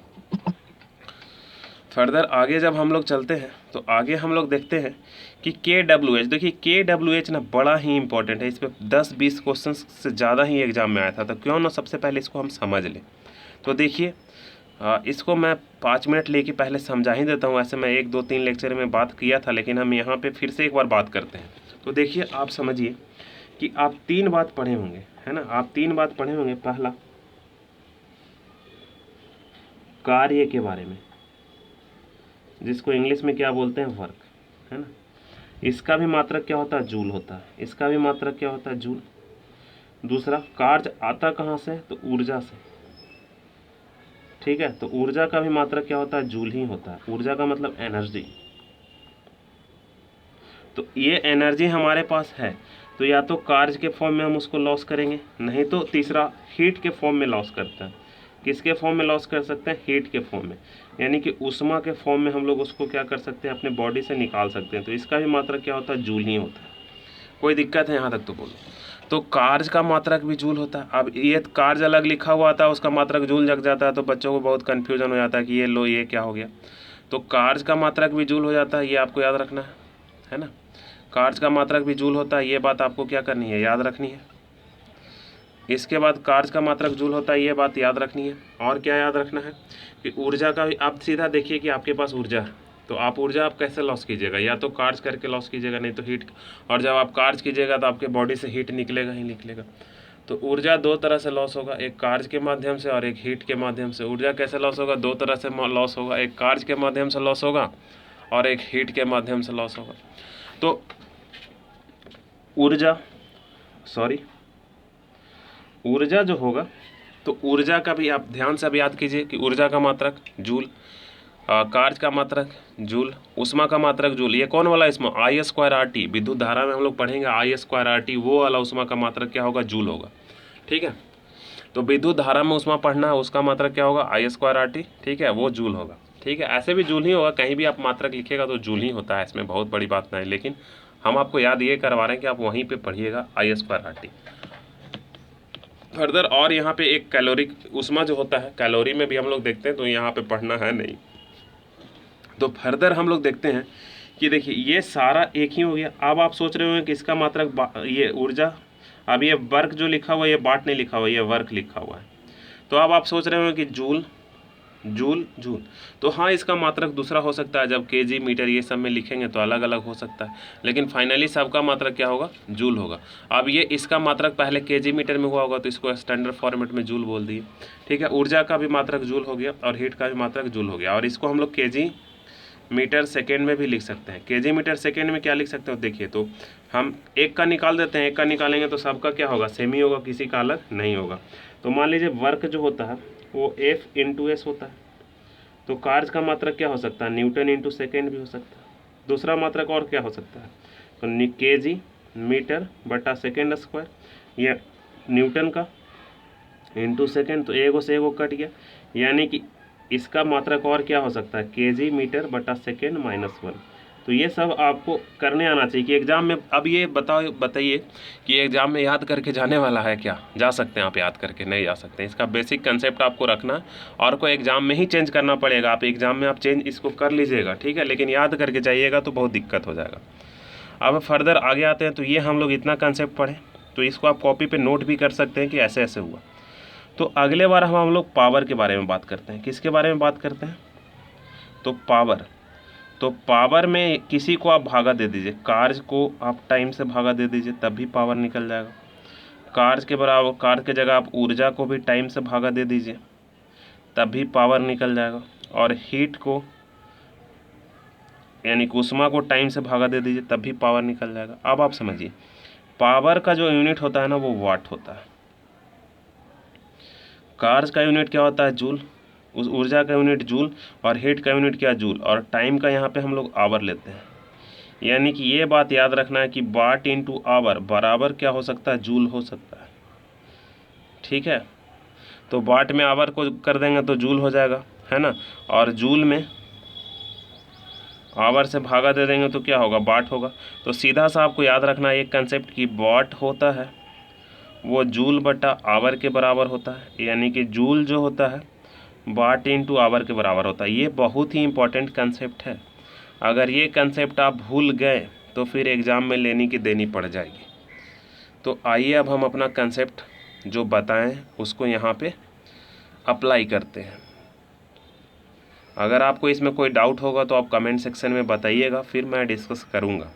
फर्दर आगे जब हम लोग चलते हैं तो आगे हम लोग देखते हैं कि KWH, देखिए KWH ना बड़ा ही इंपॉर्टेंट है। इस पर 10-20 क्वेश्चन से ज़्यादा ही एग्जाम में आया था, तो क्यों ना सबसे पहले इसको हम समझ लें। तो देखिए इसको मैं 5 मिनट लेके पहले समझा ही देता हूँ। ऐसे मैं 1 2 3 लेक्चर में बात किया था, लेकिन हम यहाँ पे फिर से एक बार बात करते हैं। तो देखिए, आप समझिए कि आप 3 बात पढ़े होंगे, है ना, आप 3 बात पढ़े होंगे। पहला, कार्य के बारे में, जिसको इंग्लिश में क्या बोलते हैं, वर्क, है ना। इसका भी मात्रक क्या होता है, जूल होता है। इसका भी मात्रक क्या होता है, जूल। दूसरा, कार्य आता कहाँ से, तो ऊर्जा से, ठीक है। तो ऊर्जा का भी मात्रक क्या होता है, जूल ही होता है। ऊर्जा का मतलब एनर्जी। तो ये एनर्जी हमारे पास है, तो या तो कार्य के फॉर्म में हम उसको लॉस करेंगे, नहीं तो तीसरा हीट के फॉर्म में लॉस करते हैं। किसके फॉर्म में लॉस कर सकते हैं, हीट के फॉर्म में, यानी कि उष्मा के फॉर्म में हम लोग उसको क्या कर सकते हैं, अपने बॉडी से निकाल सकते हैं। तो इसका भी मात्रक क्या होता है, जूल ही होता है। कोई दिक्कत है यहाँ तक तो बोलो। तो कार्य का मात्रक भी जूल होता है। अब ये कार्य अलग लिखा हुआ था, उसका मात्रक जूल जग जाता है, तो बच्चों को बहुत कन्फ्यूजन हो जाता है कि ये लो ये क्या हो गया। तो कार्य का मात्रक भी जूल हो जाता है, ये आपको याद रखना है ना। कार्य का मात्रक भी जूल होता है, ये बात आपको क्या करनी है, याद रखनी है। इसके बाद कार्य का मात्रक जूल होता है, ये बात याद रखनी है। और क्या याद रखना है कि ऊर्जा का भी, आप सीधा देखिए कि आपके पास ऊर्जा है, तो आप ऊर्जा आप कैसे लॉस कीजिएगा, या तो कार्य करके लॉस कीजिएगा, नहीं तो हीट। और जब आप कार्य कीजिएगा तो आपके बॉडी से हीट निकलेगा ही निकलेगा। तो ऊर्जा 2 तरह से लॉस होगा, एक कार्य के माध्यम से और एक हीट के माध्यम से। ऊर्जा कैसे लॉस होगा, 2 तरह से लॉस होगा, एक कार्य के माध्यम से लॉस होगा और एक हीट के माध्यम से लॉस होगा। तो ऊर्जा जो होगा, तो ऊर्जा का भी आप ध्यान से अब याद कीजिए कि ऊर्जा का मात्रक जूल, कार्य का मात्रक जूल, उष्मा का मात्रक जूल। ये कौन वाला, इसमें I²RT, विद्युत धारा में हम लोग पढ़ेंगे I²RT, वो वाला उष्मा का मात्रक क्या होगा, जूल होगा, ठीक है। तो विद्युत धारा में उष्मा पढ़ना है, उसका मात्रक क्या होगा, I²RT, ठीक है, वो जूल होगा, ठीक है। ऐसे भी जूल ही होगा, कहीं भी आप मात्रक लिखिएगा तो जूल ही होता है, इसमें बहुत बड़ी बात नहीं, लेकिन हम आपको याद ये करवा रहे हैं कि आप वहीं पे पढ़िएगा I²RT। फर्दर और यहाँ पे एक कैलोरी उष्मा जो होता है, कैलोरी में भी हम लोग देखते हैं, तो यहाँ पे पढ़ना है नहीं। तो फर्दर हम लोग देखते हैं कि देखिए ये सारा एक ही हो गया। अब आप सोच रहे होंगे कि इसका मात्रक ये ऊर्जा, अब ये वर्क जो लिखा हुआ है, ये वाट नहीं लिखा हुआ है, ये वर्क लिखा हुआ है। तो अब आप सोच रहे होंगे कि जूल जूल जूल, तो हाँ, इसका मात्रक दूसरा हो सकता है। जब केजी मीटर ये सब में लिखेंगे तो अलग अलग हो सकता है, लेकिन फाइनली सबका मात्रक क्या होगा, जूल होगा। अब ये इसका मात्रक पहले केजी मीटर में हुआ होगा, तो इसको स्टैंडर्ड फॉर्मेट में जूल बोल दिए, ठीक है। ऊर्जा का भी मात्रक जूल हो गया और हीट का भी मात्रक जूल हो गया, और इसको हम लोग केजी मीटर सेकेंड में भी लिख सकते हैं। केजी मीटर सेकेंड में क्या लिख सकते हो, देखिए, तो हम एक का निकाल देते हैं, एक का निकालेंगे तो सबका क्या होगा, सेम ही होगा, किसी का अलग नहीं होगा। तो मान लीजिए वर्क जो होता है वो F/S होता है, तो कार्य का मात्रक क्या हो सकता है, N/सेकेंड भी हो सकता है। दूसरा मात्रक और क्या हो सकता है, तो केजी मीटर बटा सेकेंड स्क्वायर, या न्यूटन का इंटू सेकेंड, तो एगो से एगो कट गया, यानी कि इसका मात्रक और क्या हो सकता है, केजी मीटर बटा सेकेंड -1। तो ये सब आपको करने आना चाहिए कि एग्जाम में। अब ये बताइए कि एग्जाम में याद करके जाने वाला है क्या, जा सकते हैं आप याद करके, नहीं जा सकते हैं। इसका बेसिक कंसेप्ट आपको रखना है, और कोई एग्जाम में ही चेंज करना पड़ेगा। आप एग्जाम में आप चेंज इसको कर लीजिएगा, ठीक है, लेकिन याद करके जाइएगा तो बहुत दिक्कत हो जाएगा। अब फर्दर आगे आते हैं, तो ये हम लोग इतना कंसेप्ट पढ़े, तो इसको आप कॉपी पे नोट भी कर सकते हैं कि ऐसे ऐसे हुआ। तो अगले बार हम लोग पावर के बारे में बात करते हैं। किसके बारे में बात करते हैं, तो पावर। तो पावर में किसी को आप भागा दे दीजिए, कार्य को आप टाइम से भागा दे दीजिए, तब भी पावर निकल जाएगा। कार्य के बराबर, कार्य के जगह आप ऊर्जा को भी टाइम से भागा दे दीजिए, तब भी पावर निकल जाएगा। और हीट को, यानी उष्मा को टाइम से भागा दे दीजिए, तब भी पावर निकल जाएगा। अब आप समझिए, पावर का जो यूनिट होता है ना, वो वाट होता है। कार्य का यूनिट क्या होता है, जूल। उस ऊर्जा का यूनिट जूल, और हीट का यूनिट क्या, जूल। और टाइम का यहाँ पे हम लोग आवर लेते हैं, यानी कि ये बात याद रखना है कि वाट इंटू आवर बराबर क्या हो सकता है, जूल हो सकता है, ठीक है। तो वाट में आवर को कर देंगे तो जूल हो जाएगा, है ना। और जूल में आवर से भागा दे देंगे तो क्या होगा, वाट होगा। तो सीधा सा आपको याद रखना है एक कंसेप्ट कि वाट होता है वो जूल बटा आवर के बराबर होता है, यानी कि जूल जो होता है वाट इंटू आवर के बराबर होता है। ये बहुत ही इंपॉर्टेंट कंसेप्ट है। अगर ये कंसेप्ट आप भूल गए तो फिर एग्ज़ाम में लेनी की देनी पड़ जाएगी। तो आइए अब हम अपना कंसेप्ट जो बताएं उसको यहाँ पे अप्लाई करते हैं। अगर आपको इसमें कोई डाउट होगा तो आप कमेंट सेक्शन में बताइएगा, फिर मैं डिस्कस करूँगा।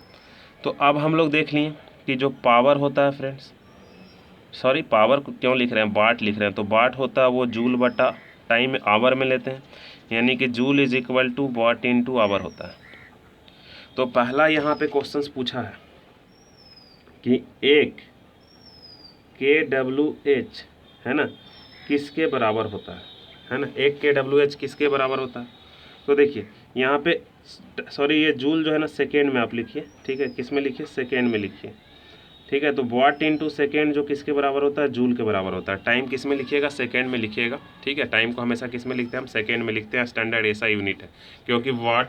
तो अब हम लोग देख लिए कि जो पावर होता है फ्रेंड्स, सॉरी पावर क्यों लिख रहे हैं, वाट लिख रहे हैं, तो वाट होता है वो जूल बटा टाइम आवर में लेते हैं, यानी कि joule is equal to watt into hour होता है। तो पहला यहाँ पे क्वेश्चंस पूछा है कि एक kWh है ना किसके बराबर होता है ना, एक kWh किसके बराबर होता है। तो देखिए यहाँ पे सॉरी ये जूल जो है ना सेकेंड में आप लिखिए, ठीक है, किस में लिखिए, सेकेंड में लिखिए, ठीक है। तो वाट इनटू सेकेंड जो किसके बराबर होता है, जूल के बराबर होता है। टाइम किस में लिखिएगा, सेकेंड में लिखिएगा, ठीक है। टाइम को हमेशा किस में लिखते हैं हम, सेकेंड में लिखते हैं, स्टैंडर्ड ऐसा यूनिट है, क्योंकि वाट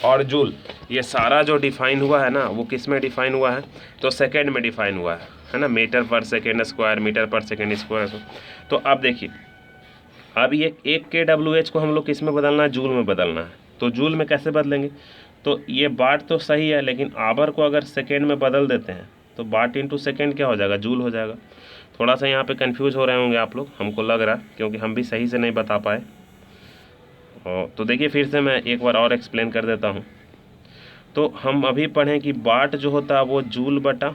और जूल ये सारा जो डिफाइन हुआ है ना वो किस में डिफाइन हुआ है, तो सेकेंड में डिफाइन हुआ है ना, मीटर पर सेकेंड स्क्वायर, मीटर पर सेकेंड स्क्वायर। तो अब देखिए अब ये एक kWh को हम लोग किस में बदलना है, जूल में बदलना है। तो जूल में कैसे बदलेंगे, तो ये वाट तो सही है, लेकिन आवर को अगर सेकेंड में बदल देते हैं तो वाट इंटू सेकेंड क्या हो जाएगा, जूल हो जाएगा। थोड़ा सा यहाँ पे कंफ्यूज हो रहे होंगे आप लोग, हमको लग रहा है, क्योंकि हम भी सही से नहीं बता पाए। तो देखिए फिर से मैं एक बार और एक्सप्लेन कर देता हूँ। तो हम अभी पढ़ें कि वाट जो होता है वो जूल बटा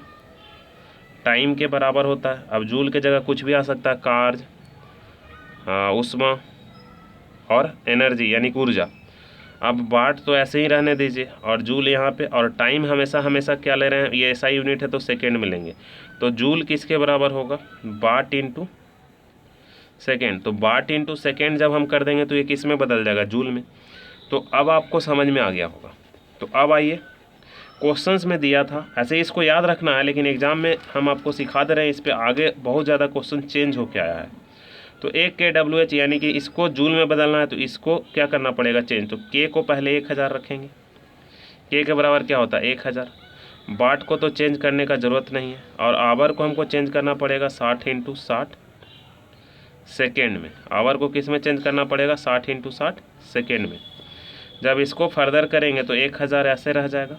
टाइम के बराबर होता है। अब जूल के जगह कुछ भी आ सकता है, कार्ज, उष्मा और एनर्जी यानी कि ऊर्जा। अब वाट तो ऐसे ही रहने दीजिए और जूल यहाँ पे, और टाइम हमेशा हमेशा क्या ले रहे हैं, ये ऐसा यूनिट है तो सेकेंड में लेंगे। तो जूल किसके बराबर होगा, वाट इंटू सेकेंड। तो वाट इंटू सेकेंड जब हम कर देंगे तो ये किस में बदल जाएगा, जूल में। तो अब आपको समझ में आ गया होगा। तो अब आइए क्वेश्चंस में दिया था, ऐसे ही इसको याद रखना है, लेकिन एग्जाम में हम आपको सिखा दे रहे हैं, इस पर आगे बहुत ज़्यादा क्वेश्चन चेंज होके आया है। तो एक kWh यानी कि इसको जूल में बदलना है, तो इसको क्या करना पड़ेगा, चेंज। तो k को पहले 1000 रखेंगे, k के बराबर क्या होता है 1000। वाट को तो चेंज करने का ज़रूरत नहीं है, और आवर को हमको चेंज करना पड़ेगा 60 इंटू 60 सेकेंड में। आवर को किस में चेंज करना पड़ेगा, 60 इंटू 60 सेकेंड में। जब इसको फर्दर करेंगे तो 1000 ऐसे रह जाएगा,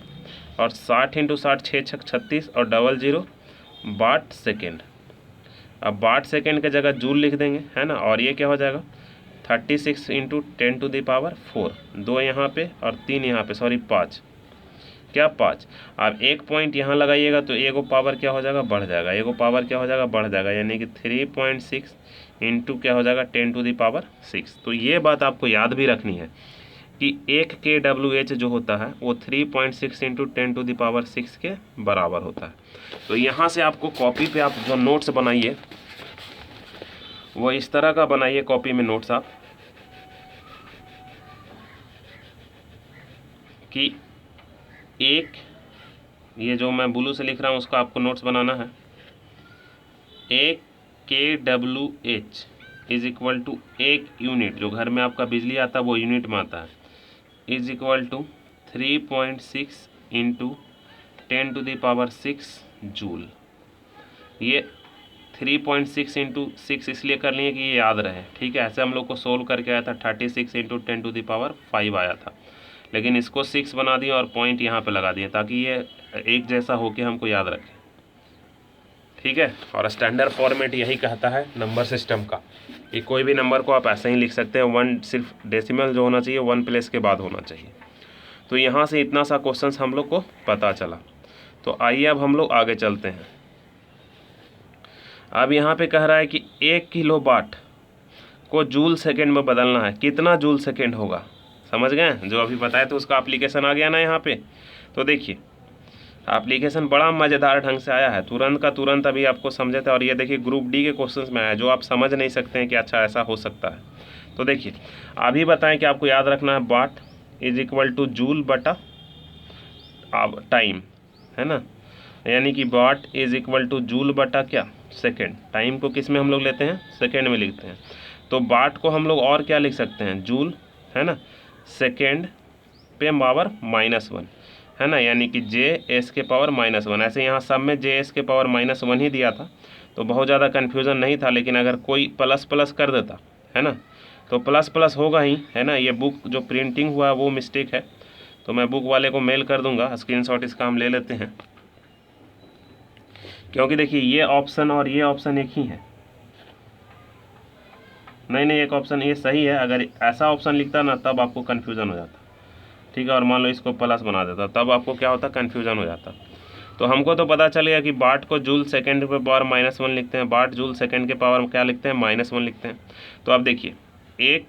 और 60 इंटू 60 6 छक 36 और डबल 0 वाट सेकेंड। अब वाट सेकेंड के जगह जूल लिख देंगे, है ना, और ये क्या हो जाएगा 36 इंटू 10 टू द पावर 4, 2 यहाँ पे और 3 यहाँ पे, सॉरी 5, क्या 5। अब एक पॉइंट यहाँ लगाइएगा तो एगो पावर क्या हो जाएगा, बढ़ जाएगा, एगो पावर क्या हो जाएगा, बढ़ जाएगा, यानी कि 3.6 इंटू क्या हो जाएगा 10 टू द पावर 6। तो ये बात आपको याद भी रखनी है कि एक kWh जो होता है वो 3.6 इंटू 10 टू द पावर 6 के बराबर होता है। तो यहाँ से आपको कॉपी पे आप जो नोट्स बनाइए वो इस तरह का बनाइए, कॉपी में नोट्स आप, कि एक, ये जो मैं ब्लू से लिख रहा हूँ उसका आपको नोट्स बनाना है, एक kWh इज इक्वल टू एक यूनिट, जो घर में आपका बिजली आता है वो यूनिट में आता है, is equal to 3.6 into 10 to the power 6 joule. ये 3.6 इंटू 6 इसलिए कर लिए कि ये याद रहे, ठीक है। ऐसे हम लोग को सोल्व करके आया था 36 इंटू 10 टू द पावर 5 आया था, लेकिन इसको 6 बना दिए और पॉइंट यहाँ पे लगा दिए ताकि ये एक जैसा होके हमको याद रखें, ठीक है। और स्टैंडर्ड फॉर्मेट यही कहता है नंबर सिस्टम का, कि कोई भी नंबर को आप ऐसे ही लिख सकते हैं, 1 सिर्फ डेसिमल जो होना चाहिए 1 प्लेस के बाद होना चाहिए। तो यहाँ से इतना सा क्वेश्चन हम लोग को पता चला। तो आइए अब हम लोग आगे चलते हैं। अब यहाँ पे कह रहा है कि 1 किलोवाट को जूल सेकेंड में बदलना है, कितना जूल सेकेंड होगा, समझ गए, जो अभी बताया तो उसका एप्लीकेशन आ गया ना यहाँ पे। तो देखिए एप्लीकेशन बड़ा मज़ेदार ढंग से आया है, तुरंत का तुरंत अभी आपको समझे थे। और ये देखिए ग्रुप डी के क्वेश्चंस में आया, जो आप समझ नहीं सकते हैं कि अच्छा ऐसा हो सकता है। तो देखिए अभी बताएं कि आपको याद रखना है what is equal two joule बटा टाइम, है ना, यानी कि what is equal two joule बटा क्या, सेकेंड। टाइम को किस में हम लोग लेते हैं, सेकेंड में लिखते हैं। तो वाट को हम लोग और क्या लिख सकते हैं, जूल, है ना, सेकेंड पे पावर -1, है ना, यानी कि JS के पावर -1। ऐसे यहाँ सब में JS के पावर -1 ही दिया था, तो बहुत ज़्यादा कन्फ्यूज़न नहीं था। लेकिन अगर कोई प्लस प्लस कर देता, है ना, तो प्लस प्लस होगा ही, है ना। ये बुक जो प्रिंटिंग हुआ वो मिस्टेक है, तो मैं बुक वाले को मेल कर दूंगा, स्क्रीनशॉट इसका हम ले लेते हैं, क्योंकि देखिए ये ऑप्शन और ये ऑप्शन एक ही है। नहीं नहीं, एक ऑप्शन ये सही है। अगर ऐसा ऑप्शन लिखता ना तब आपको कन्फ्यूज़न हो जाता, ठीक है। और मान लो इसको प्लस बना देता तब आपको क्या होता, कन्फ्यूज़न हो जाता। तो हमको तो पता चल गया कि वाट को जूल सेकंड पे पावर -1 लिखते हैं, वाट जूल सेकंड के पावर क्या लिखते हैं, -1 लिखते हैं। तो अब देखिए एक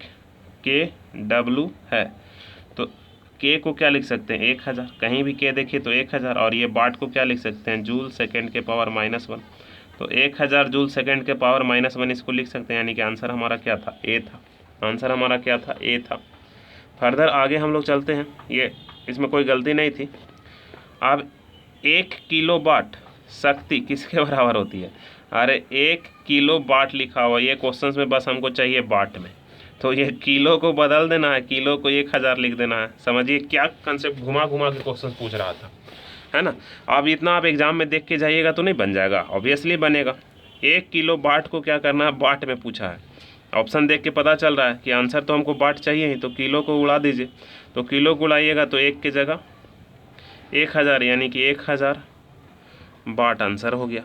kW है, तो k को क्या लिख सकते हैं 1000, कहीं भी k देखिए तो 1000, और ये वाट को क्या लिख सकते हैं जूल सेकंड के पावर -1, तो 1000 जूल सेकंड के पावर -1 इसको लिख सकते हैं, यानी कि आंसर हमारा क्या था, ए था। आंसर हमारा क्या था, ए था। फर्दर आगे हम लोग चलते हैं, ये इसमें कोई गलती नहीं थी। अब 1 किलोवाट शक्ति किसके बराबर होती है, अरे 1 किलोवाट लिखा हुआ, ये क्वेश्चंस में बस हमको चाहिए वाट में, तो ये किलो को बदल देना है, किलो को 1000 लिख देना है। समझिए क्या कंसेप्ट, घुमा घुमा के क्वेश्चन पूछ रहा था, है ना। अब इतना आप एग्जाम में देख के जाइएगा तो नहीं बन जाएगा, ऑब्वियसली बनेगा। 1 किलो वाट को क्या करना है, वाट में पूछा है। ऑप्शन देख के पता चल रहा है कि आंसर तो हमको वाट चाहिए ही, तो किलो को उड़ा दीजिए, तो किलो को उड़ाइएगा तो 1 की जगह 1000, यानी कि 1000 वाट आंसर हो गया।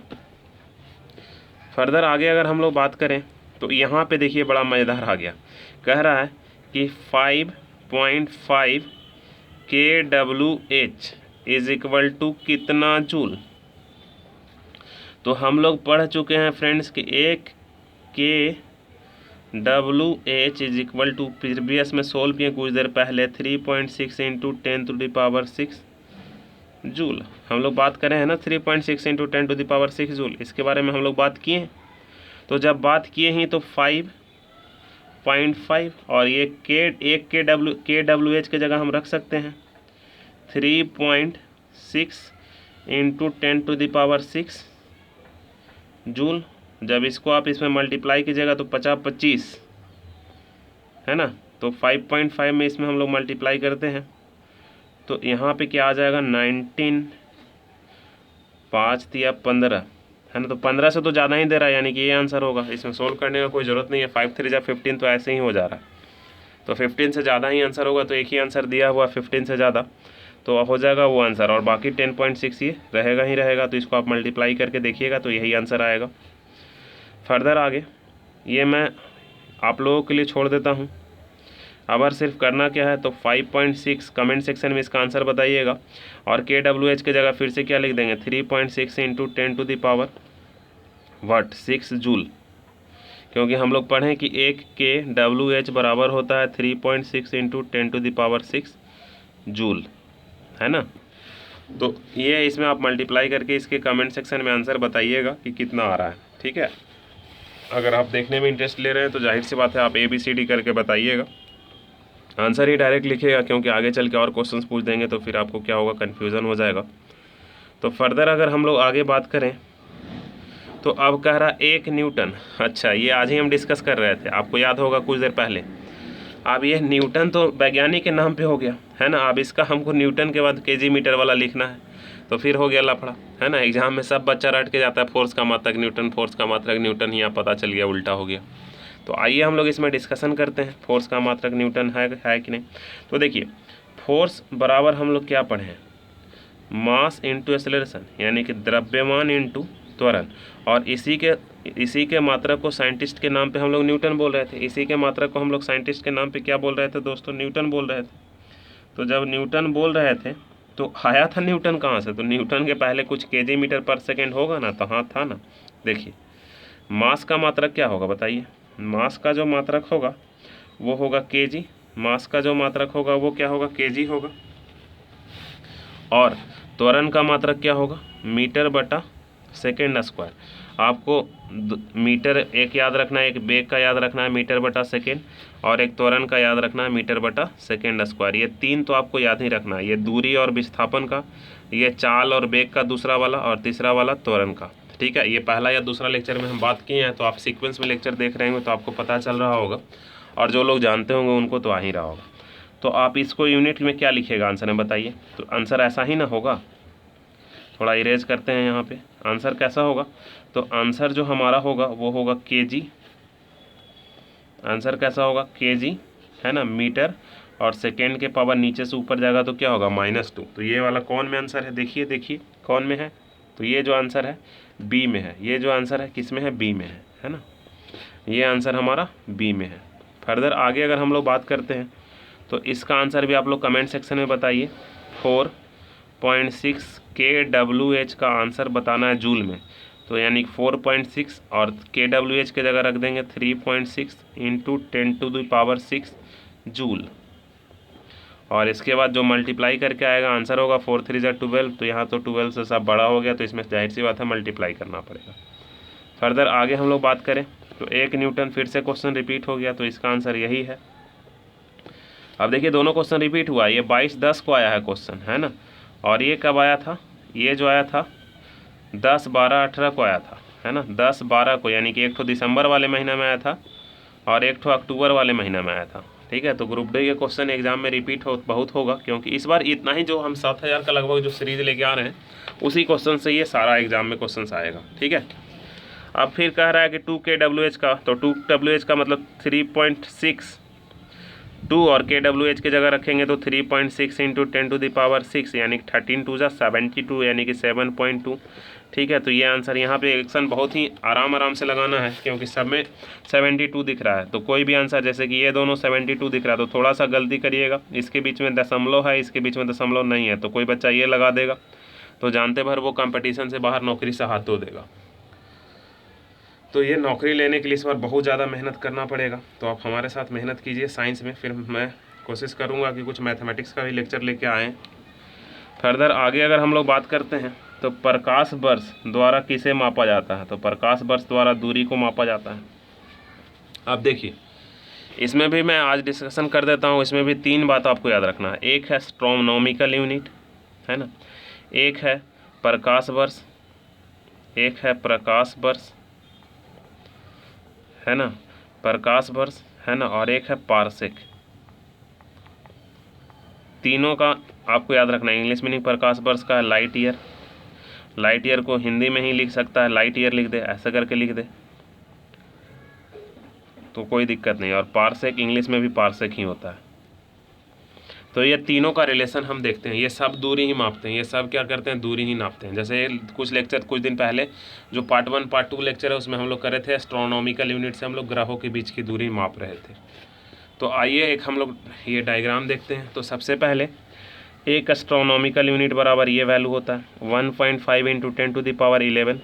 फर्दर आगे अगर हम लोग बात करें तो यहाँ पे देखिए बड़ा मज़ेदार आ गया, कह रहा है कि 5.5 kWh इज इक्वल टू कितना जूल। तो हम लोग पढ़ चुके हैं फ्रेंड्स कि 1 kWh is equal to, previous में सोल्व किए कुछ देर पहले, 3.6 इंटू 10⁻6 जूल। हम लोग बात करें हैं ना 3.6 इंटू 10⁻6 जूल, इसके बारे में हम लोग बात किए हैं। तो जब बात किए हैं तो 5.5 और ये एक kWh की जगह हम रख सकते हैं 3.6 इंटू 10⁻6 जूल। जब इसको आप इसमें मल्टीप्लाई कीजिएगा तो 50-25 है ना, तो 5.5 में इसमें हम लोग मल्टीप्लाई करते हैं तो यहाँ पे क्या आ जाएगा 19, 5 या 15 है ना, तो 15 से तो ज़्यादा ही दे रहा है, यानी कि ये आंसर होगा। इसमें सोल्व करने का कोई ज़रूरत नहीं है, 5 3 या 15 तो ऐसे ही हो जा रहा है, तो 15 से ज़्यादा ही आंसर होगा। तो एक ही आंसर दिया हुआ 15 से ज़्यादा, तो हो जाएगा वो आंसर, और बाकी 10.6 ये रहेगा ही रहेगा। तो इसको आप मल्टीप्लाई करके देखिएगा तो यही आंसर आएगा। फर्दर आगे ये मैं आप लोगों के लिए छोड़ देता हूँ। अब सिर्फ करना क्या है, तो 5.6 कमेंट सेक्शन में इसका आंसर बताइएगा, और kWh की जगह फिर से क्या लिख देंगे 3.6 इंटू 10⁻6 जूल, क्योंकि हम लोग पढ़ें कि 1 kWh बराबर होता है 3.6 इंटू 10⁻6 जूल, है ना। तो ये इसमें आप मल्टीप्लाई करके इसके कमेंट सेक्शन में आंसर बताइएगा कि कितना आ रहा है, ठीक है। अगर आप देखने में इंटरेस्ट ले रहे हैं तो जाहिर सी बात है आप ABCD करके बताइएगा, आंसर ही डायरेक्ट लिखिएगा, क्योंकि आगे चल के और क्वेश्चंस पूछ देंगे तो फिर आपको क्या होगा, कन्फ्यूज़न हो जाएगा। तो फर्दर अगर हम लोग आगे बात करें तो अब कह रहा 1 न्यूटन, अच्छा ये आज ही हम डिस्कस कर रहे थे, आपको याद होगा कुछ देर पहले। अब ये न्यूटन तो वैज्ञानिक के नाम पे हो गया, है ना। अब इसका हमको न्यूटन के बाद केजी मीटर वाला लिखना है, तो फिर हो गया लफड़ा, है ना। एग्जाम में सब बच्चा रट के जाता है फोर्स का मात्रक न्यूटन, फोर्स का मात्रक न्यूटन, यहाँ पता चल गया उल्टा हो गया। तो आइए हम लोग इसमें डिस्कशन करते हैं, फोर्स का मात्रक न्यूटन है कि नहीं। तो देखिए फोर्स बराबर हम लोग क्या पढ़े हैं, मास इंटू एक्सेलरेशन, यानी कि द्रव्यमान इंटू त्वरण, और इसी के मात्रक को साइंटिस्ट के नाम पे हम लोग न्यूटन बोल रहे थे। इसी के मात्रक को हम लोग साइंटिस्ट के नाम पे क्या बोल रहे थे दोस्तों, न्यूटन बोल रहे थे। तो जब न्यूटन बोल रहे थे तो आया था न्यूटन कहाँ से, तो न्यूटन के पहले कुछ केजी मीटर पर सेकेंड होगा ना, तो हाँ था ना। देखिए मास का मात्रक क्या होगा बताइए, मास का जो मात्रक होगा वो होगा केजी, मास का जो मात्रक होगा वो क्या होगा, केजी होगा। और त्वरण का मात्रक क्या होगा, मीटर बटा सेकेंड स्क्वायर। आपको मीटर एक याद रखना है, एक बेग का याद रखना है मीटर बटा सेकेंड, और एक त्वरण का याद रखना है मीटर बटा सेकेंड स्क्वायर। ये तीन तो आपको याद ही रखना है, ये दूरी और विस्थापन का, ये चाल और बेग का दूसरा वाला, और तीसरा वाला त्वरण का, ठीक है। ये पहला या दूसरा लेक्चर में हम बात किए हैं, तो आप सीक्वेंस में लेक्चर देख रहे होंगे तो आपको पता चल रहा होगा, और जो लोग जानते होंगे उनको तो आ ही रहा होगा। तो आप इसको यूनिट में क्या लिखिएगा आंसर में बताइए, तो आंसर ऐसा ही ना होगा, थोड़ा इरेज करते हैं यहाँ पे। आंसर कैसा होगा, तो आंसर जो हमारा होगा वो होगा केजी, आंसर कैसा होगा केजी, है ना, मीटर, और सेकेंड के पावर नीचे से ऊपर जाएगा तो क्या होगा -2। तो ये वाला कौन में आंसर है, देखिए कौन में है, तो ये जो आंसर है बी में है, ये जो आंसर है किस में है, बी में है ना। ये आंसर हमारा बी में है। फर्दर आगे अगर हम लोग बात करते हैं तो इसका आंसर भी आप लोग कमेंट सेक्शन में बताइए। 4.6 kWh का आंसर बताना है जूल में, तो यानी 4.6 और kWh के जगह रख देंगे 3.6 इंटू 10⁶ जूल, और इसके बाद जो मल्टीप्लाई करके आएगा आंसर होगा 4 3 ज़ा 12। तो यहाँ तो 12 से सब बड़ा हो गया, तो इसमें जाहिर सी बात है मल्टीप्लाई करना पड़ेगा। फर्दर आगे हम लोग बात करें तो 1 न्यूटन, फिर से क्वेश्चन रिपीट हो गया, तो इसका आंसर यही है। अब देखिए दोनों क्वेश्चन रिपीट हुआ, ये 22-10 को आया है क्वेश्चन, है ना, और ये कब आया था, ये जो आया था 10-12-18 को आया था, है ना, 10-12 को, यानी कि एक तो दिसंबर वाले महीना में आया था और एक तो अक्टूबर वाले महीना में आया था। ठीक है, तो ग्रुप डी के क्वेश्चन एग्जाम में रिपीट बहुत होगा, क्योंकि इस बार इतना ही जो हम 7000 का लगभग जो सीरीज लेके आ रहे हैं उसी क्वेश्चन से ये सारा एग्जाम में क्वेश्चन आएगा। ठीक है, अब फिर कह रहा है कि 2 kWh का, तो 2 kWh का मतलब 3.6, 2 और kWh की जगह रखेंगे तो 3.6 इंटू 10⁶, यानी 13 2 ज़ा 72, यानी कि 7.2। ठीक है, तो ये आंसर यहाँ पे एक्शन बहुत ही आराम से लगाना है, क्योंकि सब में 72 दिख रहा है। तो कोई भी आंसर, जैसे कि ये दोनों 72 दिख रहा है, तो थोड़ा सा गलती करिएगा, इसके बीच में दशमलव है, इसके बीच में दशमलव नहीं है, तो कोई बच्चा ये लगा देगा तो जानते भर वो कंपटीशन से बाहर नौकरी से हाथ धो देगा। तो ये नौकरी लेने के लिए इस बार बहुत ज़्यादा मेहनत करना पड़ेगा, तो आप हमारे साथ मेहनत कीजिए साइंस में। फिर मैं कोशिश करूँगा कि कुछ मैथमेटिक्स का भी लेक्चर लेके आएँ। फर्दर आगे अगर हम लोग बात करते हैं तो प्रकाश वर्ष द्वारा किसे मापा जाता है, तो प्रकाश वर्ष द्वारा दूरी को मापा जाता है। अब देखिए इसमें भी मैं आज डिस्कशन कर देता हूँ, इसमें भी 3 बात आपको याद रखना है। एक है एस्ट्रोनॉमिकल यूनिट, है ना, एक है प्रकाश वर्ष, एक है प्रकाश वर्ष, है ना, प्रकाश वर्ष, है ना, और एक है पारसेक। तीनों का आपको याद रखना है। इंग्लिश मीनिंग प्रकाश वर्ष का है लाइट ईयर, लाइट ईयर को हिंदी में ही लिख सकता है, लाइट ईयर लिख दे, ऐसा करके लिख दे तो कोई दिक्कत नहीं। और पारसेक इंग्लिश में भी पारसेक ही होता है। तो ये तीनों का रिलेशन हम देखते हैं, ये सब दूरी ही मापते हैं, ये सब क्या करते हैं, दूरी ही नापते हैं। जैसे कुछ लेक्चर कुछ दिन पहले जो पार्ट 1 पार्ट 2 लेक्चर है उसमें हम लोग कर रहे थे एस्ट्रोनॉमिकल यूनिट से हम लोग ग्रहों के बीच की दूरी माप रहे थे। तो आइए एक हम लोग ये डायग्राम देखते हैं। तो सबसे पहले एक एस्ट्रोनॉमिकल यूनिट बराबर ये वैल्यू होता है 1.5 इंटू 10⁻11।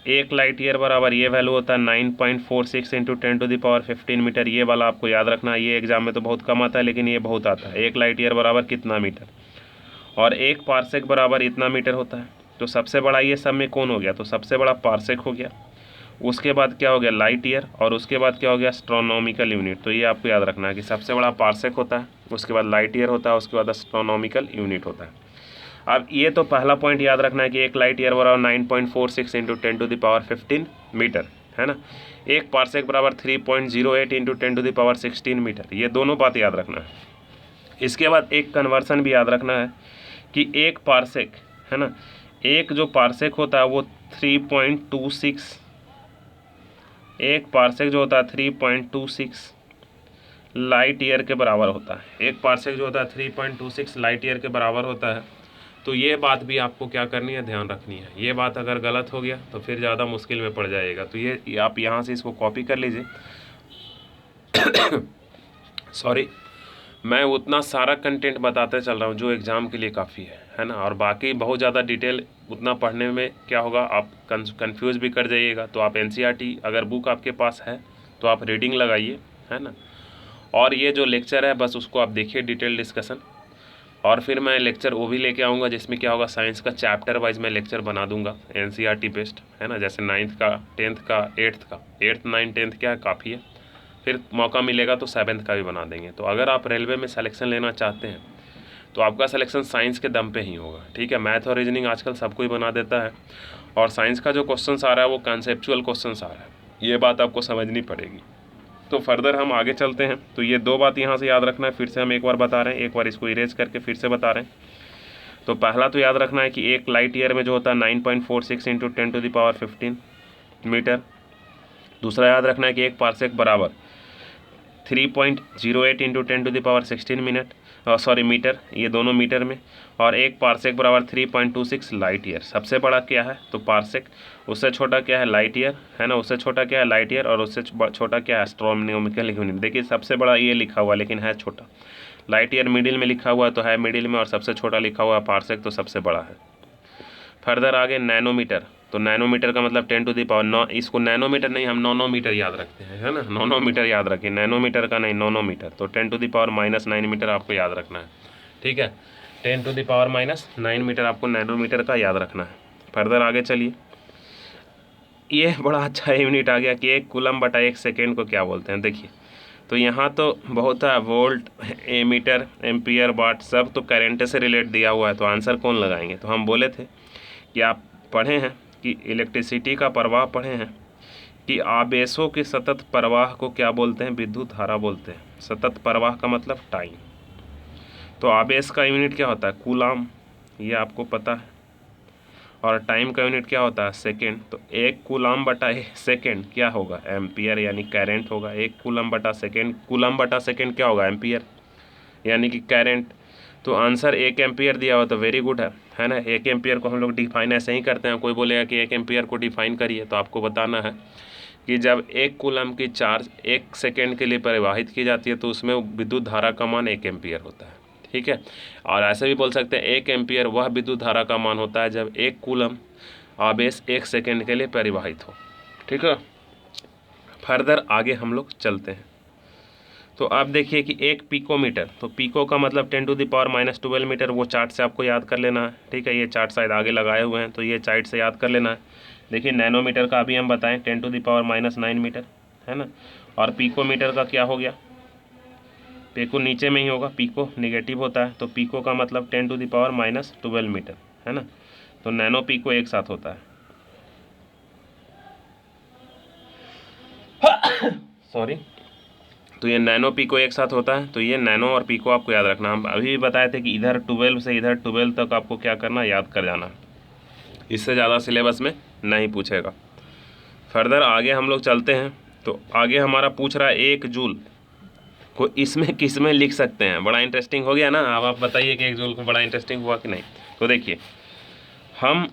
एक लाइट ईयर बराबर ये वैल्यू होता है 9.46 इंटू 10⁻15 मीटर। ये वाला आपको याद रखना है, ये एग्जाम में तो बहुत कम आता है लेकिन ये बहुत आता है। एक लाइट ईयर बराबर कितना मीटर, और एक पारसेक बराबर इतना मीटर होता है। तो सबसे बड़ा ये सब में कौन हो गया, तो सबसे बड़ा पारसेक हो गया, उसके बाद क्या हो गया लाइट ईयर, और उसके बाद क्या हो गया एस्ट्रोनॉमिकल यूनिट। तो ये आपको याद रखना है कि सबसे बड़ा पारसेक होता है, उसके बाद लाइट ईयर होता है, उसके बाद एस्ट्रोनॉमिकल यूनिट होता है। अब ये तो पहला पॉइंट याद रखना है कि एक लाइट ईयर बराबर 9.46 इंटू 10⁻15 मीटर, है ना। एक पारसेक बराबर 3.08 इंटू 10⁻16 मीटर। ये दोनों बात याद रखना है। इसके बाद एक कन्वर्सन भी याद रखना है कि एक पारसेक, है ना, एक जो पारसेक होता है वो 3.26, एक पारसेक जो होता है 3.26 लाइट ईयर के बराबर होता है। एक पारसेक जो होता है 3.26 लाइट ईयर के बराबर होता है। तो ये बात भी आपको क्या करनी है, ध्यान रखनी है। ये बात अगर गलत हो गया तो फिर ज़्यादा मुश्किल में पड़ जाएगा। तो ये आप यहाँ से इसको कॉपी कर लीजिए। सॉरी, मैं उतना सारा कंटेंट बताते चल रहा हूँ जो एग्ज़ाम के लिए काफ़ी है ना। और बाकी बहुत ज़्यादा डिटेल उतना पढ़ने में क्या होगा, आप कंफ्यूज भी कर जाइएगा। तो आप NCERT अगर बुक आपके पास है तो आप रीडिंग लगाइए, है ना। और ये जो लेक्चर है बस उसको आप देखिए डिटेल डिस्कशन। और फिर मैं लेक्चर वो भी लेके आऊँगा जिसमें क्या होगा, साइंस का चैप्टर वाइज मैं लेक्चर बना दूंगा NCERT बेस्ड, है ना। जैसे 9th का, 10th का, 8th का, 8th 9th 10th क्या है काफ़ी है, फिर मौका मिलेगा तो 7th का भी बना देंगे। तो अगर आप रेलवे में सिलेक्शन लेना चाहते हैं तो आपका सिलेक्शन साइंस के दम पे ही होगा, ठीक है। मैथ और रीजनिंग आजकल सब कोई बना देता है, और साइंस का जो क्वेश्चन आ रहा है वो कॉन्सेप्चुअल क्वेश्चन आ रहा है, ये बात आपको समझनी पड़ेगी। तो फर्दर हम आगे चलते हैं। तो ये 2 बात यहाँ से याद रखना है, फिर से हम एक बार बता रहे हैं, एक बार इसको इरेज करके फिर से बता रहे हैं। तो पहला तो याद रखना है कि एक लाइट ईयर में जो होता है 9.46 इंटू 10⁻15 मीटर। दूसरा याद रखना है कि एक पारसेक बराबर 3.08 इंटू 10⁻16 मीटर, ये दोनों मीटर में, और एक पारसेक बराबर 3.26 लाइट ईयर। सबसे बड़ा क्या है तो पारसेक, उससे छोटा क्या है लाइट ईयर, है ना, उससे छोटा क्या है लाइट ईयर, और उससे छोटा क्या है एस्ट्रोनॉमिकल यूनिट। देखिए सबसे बड़ा ये लिखा हुआ लेकिन है छोटा, लाइट ईयर मिडिल में लिखा हुआ तो है मिडिल में, और सबसे छोटा लिखा हुआ पारसेक तो सबसे बड़ा है। फर्दर आगे नैनोमीटर, तो नैनोमीटर का मतलब 10⁻9, इसको नैनोमीटर नहीं हम नोनोमीटर याद रखते हैं, है ना, नोनोमीटर याद रखिए, नैनोमीटर का नहीं नोनोमीटर, तो 10⁻⁻9 मीटर आपको याद रखना है, ठीक है, 10⁻⁻9 मीटर आपको नैनोमीटर का याद रखना है। फर्दर आगे चलिए, ये बड़ा अच्छा यूनिट आ गया कि 1 कूलम बटा 1 सेकेंड को क्या बोलते हैं। देखिए तो यहाँ तो बहुत है, वोल्ट, मीटर, एम्पियर, वाट, सब तो करंट से रिलेट दिया हुआ है, तो आंसर कौन लगाएंगे। तो हम बोले थे कि आप पढ़े हैं कि इलेक्ट्रिसिटी का प्रवाह पढ़े हैं कि आवेशों के सतत प्रवाह को क्या बोलते हैं, विद्युत धारा बोलते हैं। सतत प्रवाह का मतलब टाइम, तो आवेश का यूनिट क्या होता है कूलाम, ये आपको पता है, और टाइम का यूनिट क्या होता है सेकेंड। तो 1 कूलाम बटा सेकेंड क्या होगा एम्पियर, यानी करंट होगा। 1 कूलाम बटा सेकेंड, कूलाम बटा सेकेंड क्या होगा एम्पियर, यानी कि करंट। तो आंसर 1 एम्पियर दिया हुआ तो वेरी गुड है ना। 1 एम्पियर को हम लोग डिफाइन ऐसे ही करते हैं, कोई बोलेगा कि 1 एम्पियर को डिफाइन करिए, तो आपको बताना है कि जब 1 कूलम की चार्ज 1 सेकेंड के लिए परिवाहित की जाती है तो उसमें विद्युत धारा का मान 1 एम्पियर होता है, ठीक है। और ऐसे भी बोल सकते हैं 1 एम्पियर वह विद्युत धारा का मान होता है जब 1 कूलम आवेश 1 सेकेंड के लिए परिवाहित हो, ठीक है। फर्दर आगे हम लोग चलते हैं, तो आप देखिए कि 1 पिकोमीटर, तो पिको का मतलब 10⁻⁻12 मीटर, वो चार्ट से आपको याद कर लेना है, ठीक है। ये चार्ट शायद आगे लगाए हुए हैं तो ये चार्ट से याद कर लेना है। देखिए नैनोमीटर का अभी हम बताएं 10⁻⁻9 मीटर, है ना। और पिकोमीटर का क्या हो गया, पिको नीचे में ही होगा, पिको निगेटिव होता है, तो पिको का मतलब 10⁻12 मीटर, है ना। तो नैनो पिको एक साथ होता है, सॉरी, तो ये नैनो पिको एक साथ होता है। तो ये नैनो और पिको आपको याद रखना। हम अभी भी बताए थे कि इधर 12 से इधर 12 तक आपको क्या करना, याद कर जाना, इससे ज़्यादा सिलेबस में नहीं पूछेगा। फर्दर आगे हम लोग चलते हैं, तो आगे हमारा पूछ रहा है 1 जूल को इसमें किस में लिख सकते हैं। बड़ा इंटरेस्टिंग हो गया ना। अब आप बताइए कि 1 जूल को बड़ा इंटरेस्टिंग हुआ कि नहीं। तो देखिए हम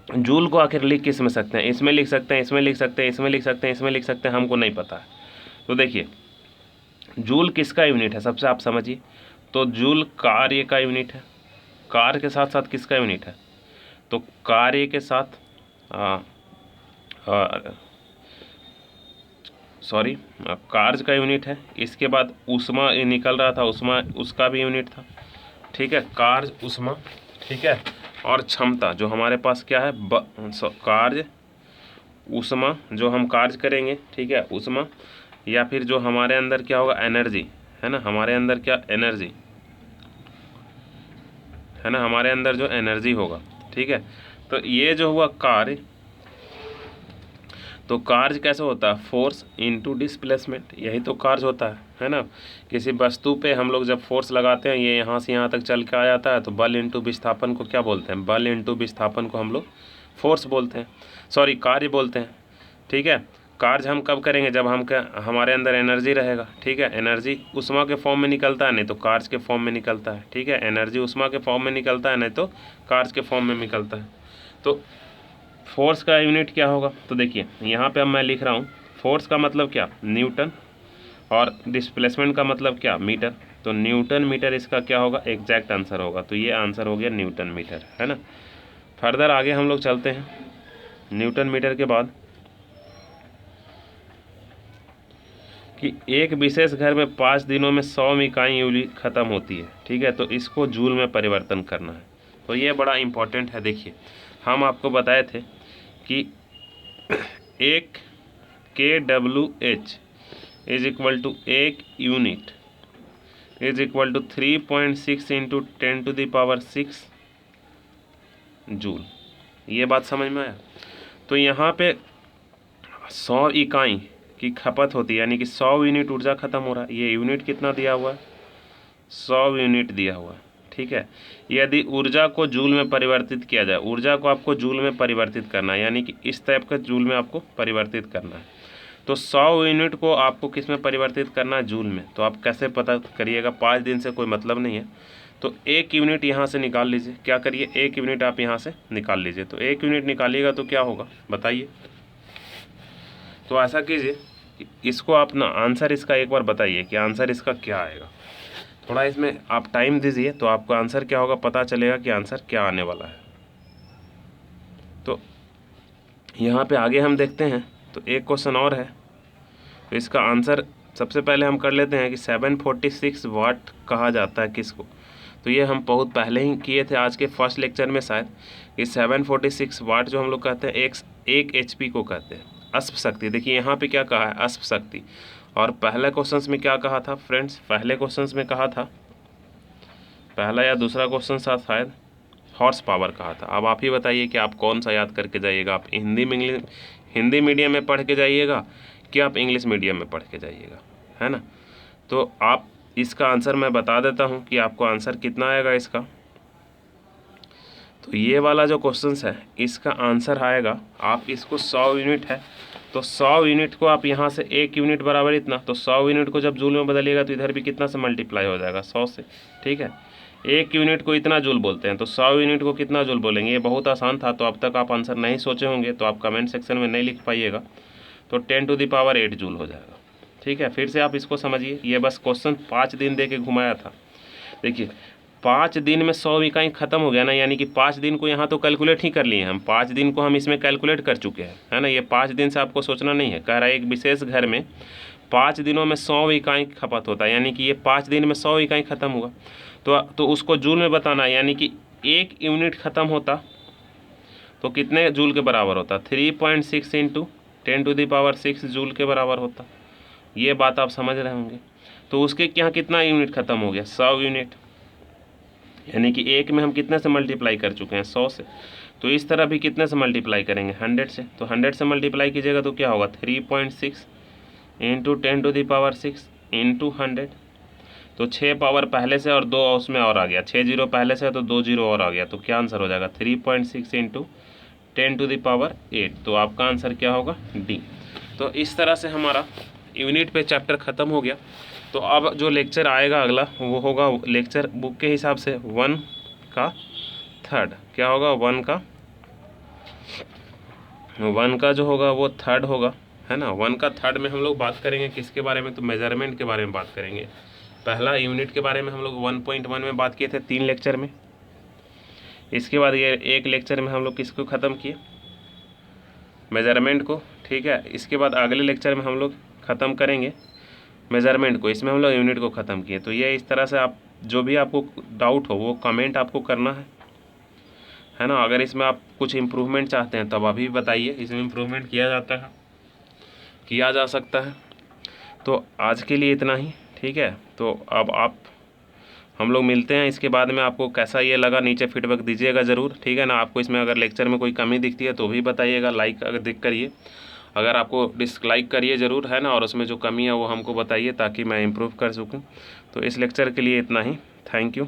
जूल को आखिर लिख किस में सकते हैं, इसमें लिख सकते हैं, इसमें लिख सकते हैं, इसमें लिख सकते हैं, इसमें लिख सकते हैं, हमको नहीं पता है। तो देखिए जूल किसका यूनिट है सबसे आप समझिए, तो जूल कार्य का यूनिट है। कार्य के साथ साथ किसका यूनिट है, तो कार्य के साथ सॉरी कार्य का यूनिट है। इसके बाद उष्मा निकल रहा था, उष्मा उसका भी यूनिट था, ठीक है, कार्य उष्मा, ठीक है। और क्षमता जो हमारे पास क्या है कार्य उष्मा, जो हम कार्य करेंगे, ठीक है, उष्मा, या फिर जो हमारे अंदर क्या होगा एनर्जी, है ना, हमारे अंदर क्या एनर्जी, है ना, हमारे अंदर जो एनर्जी होगा, ठीक है। तो ये जो हुआ कार्य, तो कार्य कैसे होता है फोर्स इनटू डिस्प्लेसमेंट, यही तो कार्य होता है ना। किसी वस्तु पे हम लोग जब फोर्स लगाते हैं, ये यहाँ से यहाँ तक चल के आ जाता है, तो बल इनटू विस्थापन को क्या बोलते हैं, बल इनटू विस्थापन को हम लोग फोर्स बोलते हैं, सॉरी कार्य बोलते हैं, ठीक है। कार्य हम कब करेंगे, जब हमारे अंदर एनर्जी रहेगा, ठीक है। एनर्जी उष्मा के फॉर्म में निकलता है, नहीं तो कार्य के फॉर्म में निकलता है, ठीक है। एनर्जी उष्मा के फॉर्म में निकलता है, नहीं तो कार्य के फॉर्म में निकलता है। तो फोर्स का यूनिट क्या होगा, तो देखिए यहाँ पे अब मैं लिख रहा हूँ फोर्स का मतलब क्या न्यूटन, और डिस्प्लेसमेंट का मतलब क्या मीटर। तो न्यूटन मीटर इसका क्या होगा एग्जैक्ट आंसर होगा, तो ये आंसर हो गया न्यूटन मीटर, है ना। फर्दर आगे हम लोग चलते हैं, न्यूटन मीटर के बाद कि एक विशेष घर में 5 दिनों में 100 इकाई यूली ख़त्म होती है, ठीक है। तो इसको जूल में परिवर्तन करना है, तो ये बड़ा इम्पोर्टेंट है। देखिए हम आपको बताए थे कि एक kWh is equal to 1 unit is equal to 3.6 into 10⁻6 joule. ये बात समझ में आया। तो यहाँ पे 100 इकाई की खपत होती है, यानी कि 100 यूनिट ऊर्जा खत्म हो रहा है। ये यूनिट कितना दिया हुआ है 100 यूनिट दिया हुआ है, ठीक है। यदि ऊर्जा को जूल में परिवर्तित किया जाए, ऊर्जा को आपको जूल में परिवर्तित करना है, यानी कि इस टाइप का जूल में आपको परिवर्तित करना है। तो 100 यूनिट को आपको किस में परिवर्तित करना है, जूल में। तो आप कैसे पता करिएगा, 5 दिन से कोई मतलब नहीं है। तो 1 यूनिट यहाँ से निकाल लीजिए, क्या करिए 1 यूनिट आप यहाँ से निकाल लीजिए। तो 1 यूनिट निकालिएगा तो क्या होगा बताइए। तो ऐसा कीजिए कि इसको आप ना आंसर इसका एक बार बताइए कि आंसर इसका क्या आएगा। थोड़ा इसमें आप टाइम दीजिए तो आपको आंसर क्या होगा पता चलेगा कि आंसर क्या आने वाला है। तो यहाँ पे आगे हम देखते हैं तो एक क्वेश्चन और है। तो इसका आंसर सबसे पहले हम कर लेते हैं कि 746 वाट कहा जाता है किसको। तो ये हम बहुत पहले ही किए थे आज के फर्स्ट लेक्चर में शायद, कि 746 वाट जो हम लोग कहते हैं एक HP को कहते हैं अश्व शक्ति। देखिए यहाँ पे क्या कहा है, अश्व शक्ति। और पहले क्वेश्चंस में क्या कहा था फ्रेंड्स, पहले क्वेश्चंस में कहा था, पहला या दूसरा क्वेश्चन था शायद, हॉर्स पावर कहा था। अब आप ही बताइए कि आप कौन सा याद करके जाइएगा, आप हिंदी मीडियम में पढ़ के जाइएगा कि आप इंग्लिश मीडियम में पढ़ के जाइएगा, है ना। तो आप इसका आंसर मैं बता देता हूँ कि आपको आंसर कितना आएगा इसका। तो ये वाला जो क्वेश्चन है इसका आंसर आएगा, आप इसको 100 यूनिट है तो 100 यूनिट को आप यहाँ से 1 यूनिट बराबर इतना, तो 100 यूनिट को जब जूल में बदलिएगा तो इधर भी कितना से मल्टीप्लाई हो जाएगा 100 से, ठीक है। 1 यूनिट को इतना जूल बोलते हैं तो 100 यूनिट को कितना जूल बोलेंगे। ये बहुत आसान था, तो अब तक आप आंसर नहीं सोचे होंगे तो आप कमेंट सेक्शन में नहीं लिख पाइएगा, तो 10⁸ जूल हो जाएगा, ठीक है। फिर से आप इसको समझिए, ये बस क्वेश्चन 5 दिन दे के घुमाया था। देखिए 5 दिन में 100 इकाई खत्म हो गया ना, यानी कि 5 दिन को यहाँ तो कैलकुलेट ही कर लिए हम, 5 दिन को हम इसमें कैलकुलेट कर चुके हैं, है ना। ये 5 दिन से आपको सोचना नहीं है, कह रहा है एक विशेष घर में 5 दिनों में 100 इकाई खपत होता है, यानी कि ये 5 दिन में 100 इकाई खत्म हुआ। तो उसको जूल में बताना है, यानी कि 1 यूनिट ख़त्म होता तो कितने जूल के बराबर होता, 3.6 × 10⁶ जूल के बराबर होता। ये बात आप समझ रहे होंगे। तो उसके यहाँ कितना यूनिट ख़त्म हो गया, 100 यूनिट, यानी कि 1 में हम कितने से मल्टीप्लाई कर चुके हैं, 100 से। तो इस तरह भी कितने से मल्टीप्लाई करेंगे, 100 से। तो 100 से मल्टीप्लाई कीजिएगा तो क्या होगा, 3.6 × 10⁶ × 100। तो 6 पावर पहले से और 2 उसमें और आ गया, 6 जीरो पहले से तो 2 जीरो और आ गया, तो क्या आंसर हो जाएगा 3.6 × 10⁸ तो आपका आंसर क्या होगा, डी। तो इस तरह से हमारा यूनिट पे चैप्टर ख़त्म हो गया। तो अब जो लेक्चर आएगा अगला वो होगा लेक्चर बुक के हिसाब से 1 का 3rd, क्या होगा 1 का जो होगा वो 3rd होगा, है ना। 1 का 3rd में हम लोग बात करेंगे किसके बारे में, तो मेजरमेंट के बारे में बात करेंगे। पहला यूनिट के बारे में हम लोग 1.1 में बात किए थे 3 लेक्चर में। इसके बाद ये 1 लेक्चर में हम लोग किसको ख़त्म किए, मेजरमेंट को, ठीक है। इसके बाद अगले लेक्चर में हम लोग ख़त्म करेंगे मेजरमेंट को, इसमें हम लोग यूनिट को ख़त्म किए। तो ये इस तरह से आप जो भी आपको डाउट हो वो कमेंट आपको करना है ना। अगर इसमें आप कुछ इम्प्रूवमेंट चाहते हैं तब अभी बताइए, इसमें इम्प्रूवमेंट किया जा सकता है। तो आज के लिए इतना ही, ठीक है। तो अब हम लोग मिलते हैं, इसके बाद में आपको कैसा ये लगा नीचे फीडबैक दीजिएगा ज़रूर, ठीक है ना। आपको इसमें अगर लेक्चर में कोई कमी दिखती है तो भी बताइएगा, लाइक अगर दिख करिए, अगर आपको डिसलाइक करिए ज़रूर, है ना। और उसमें जो कमी है वो हमको बताइए ताकि मैं इम्प्रूव कर सकूँ। तो इस लेक्चर के लिए इतना ही, थैंक यू।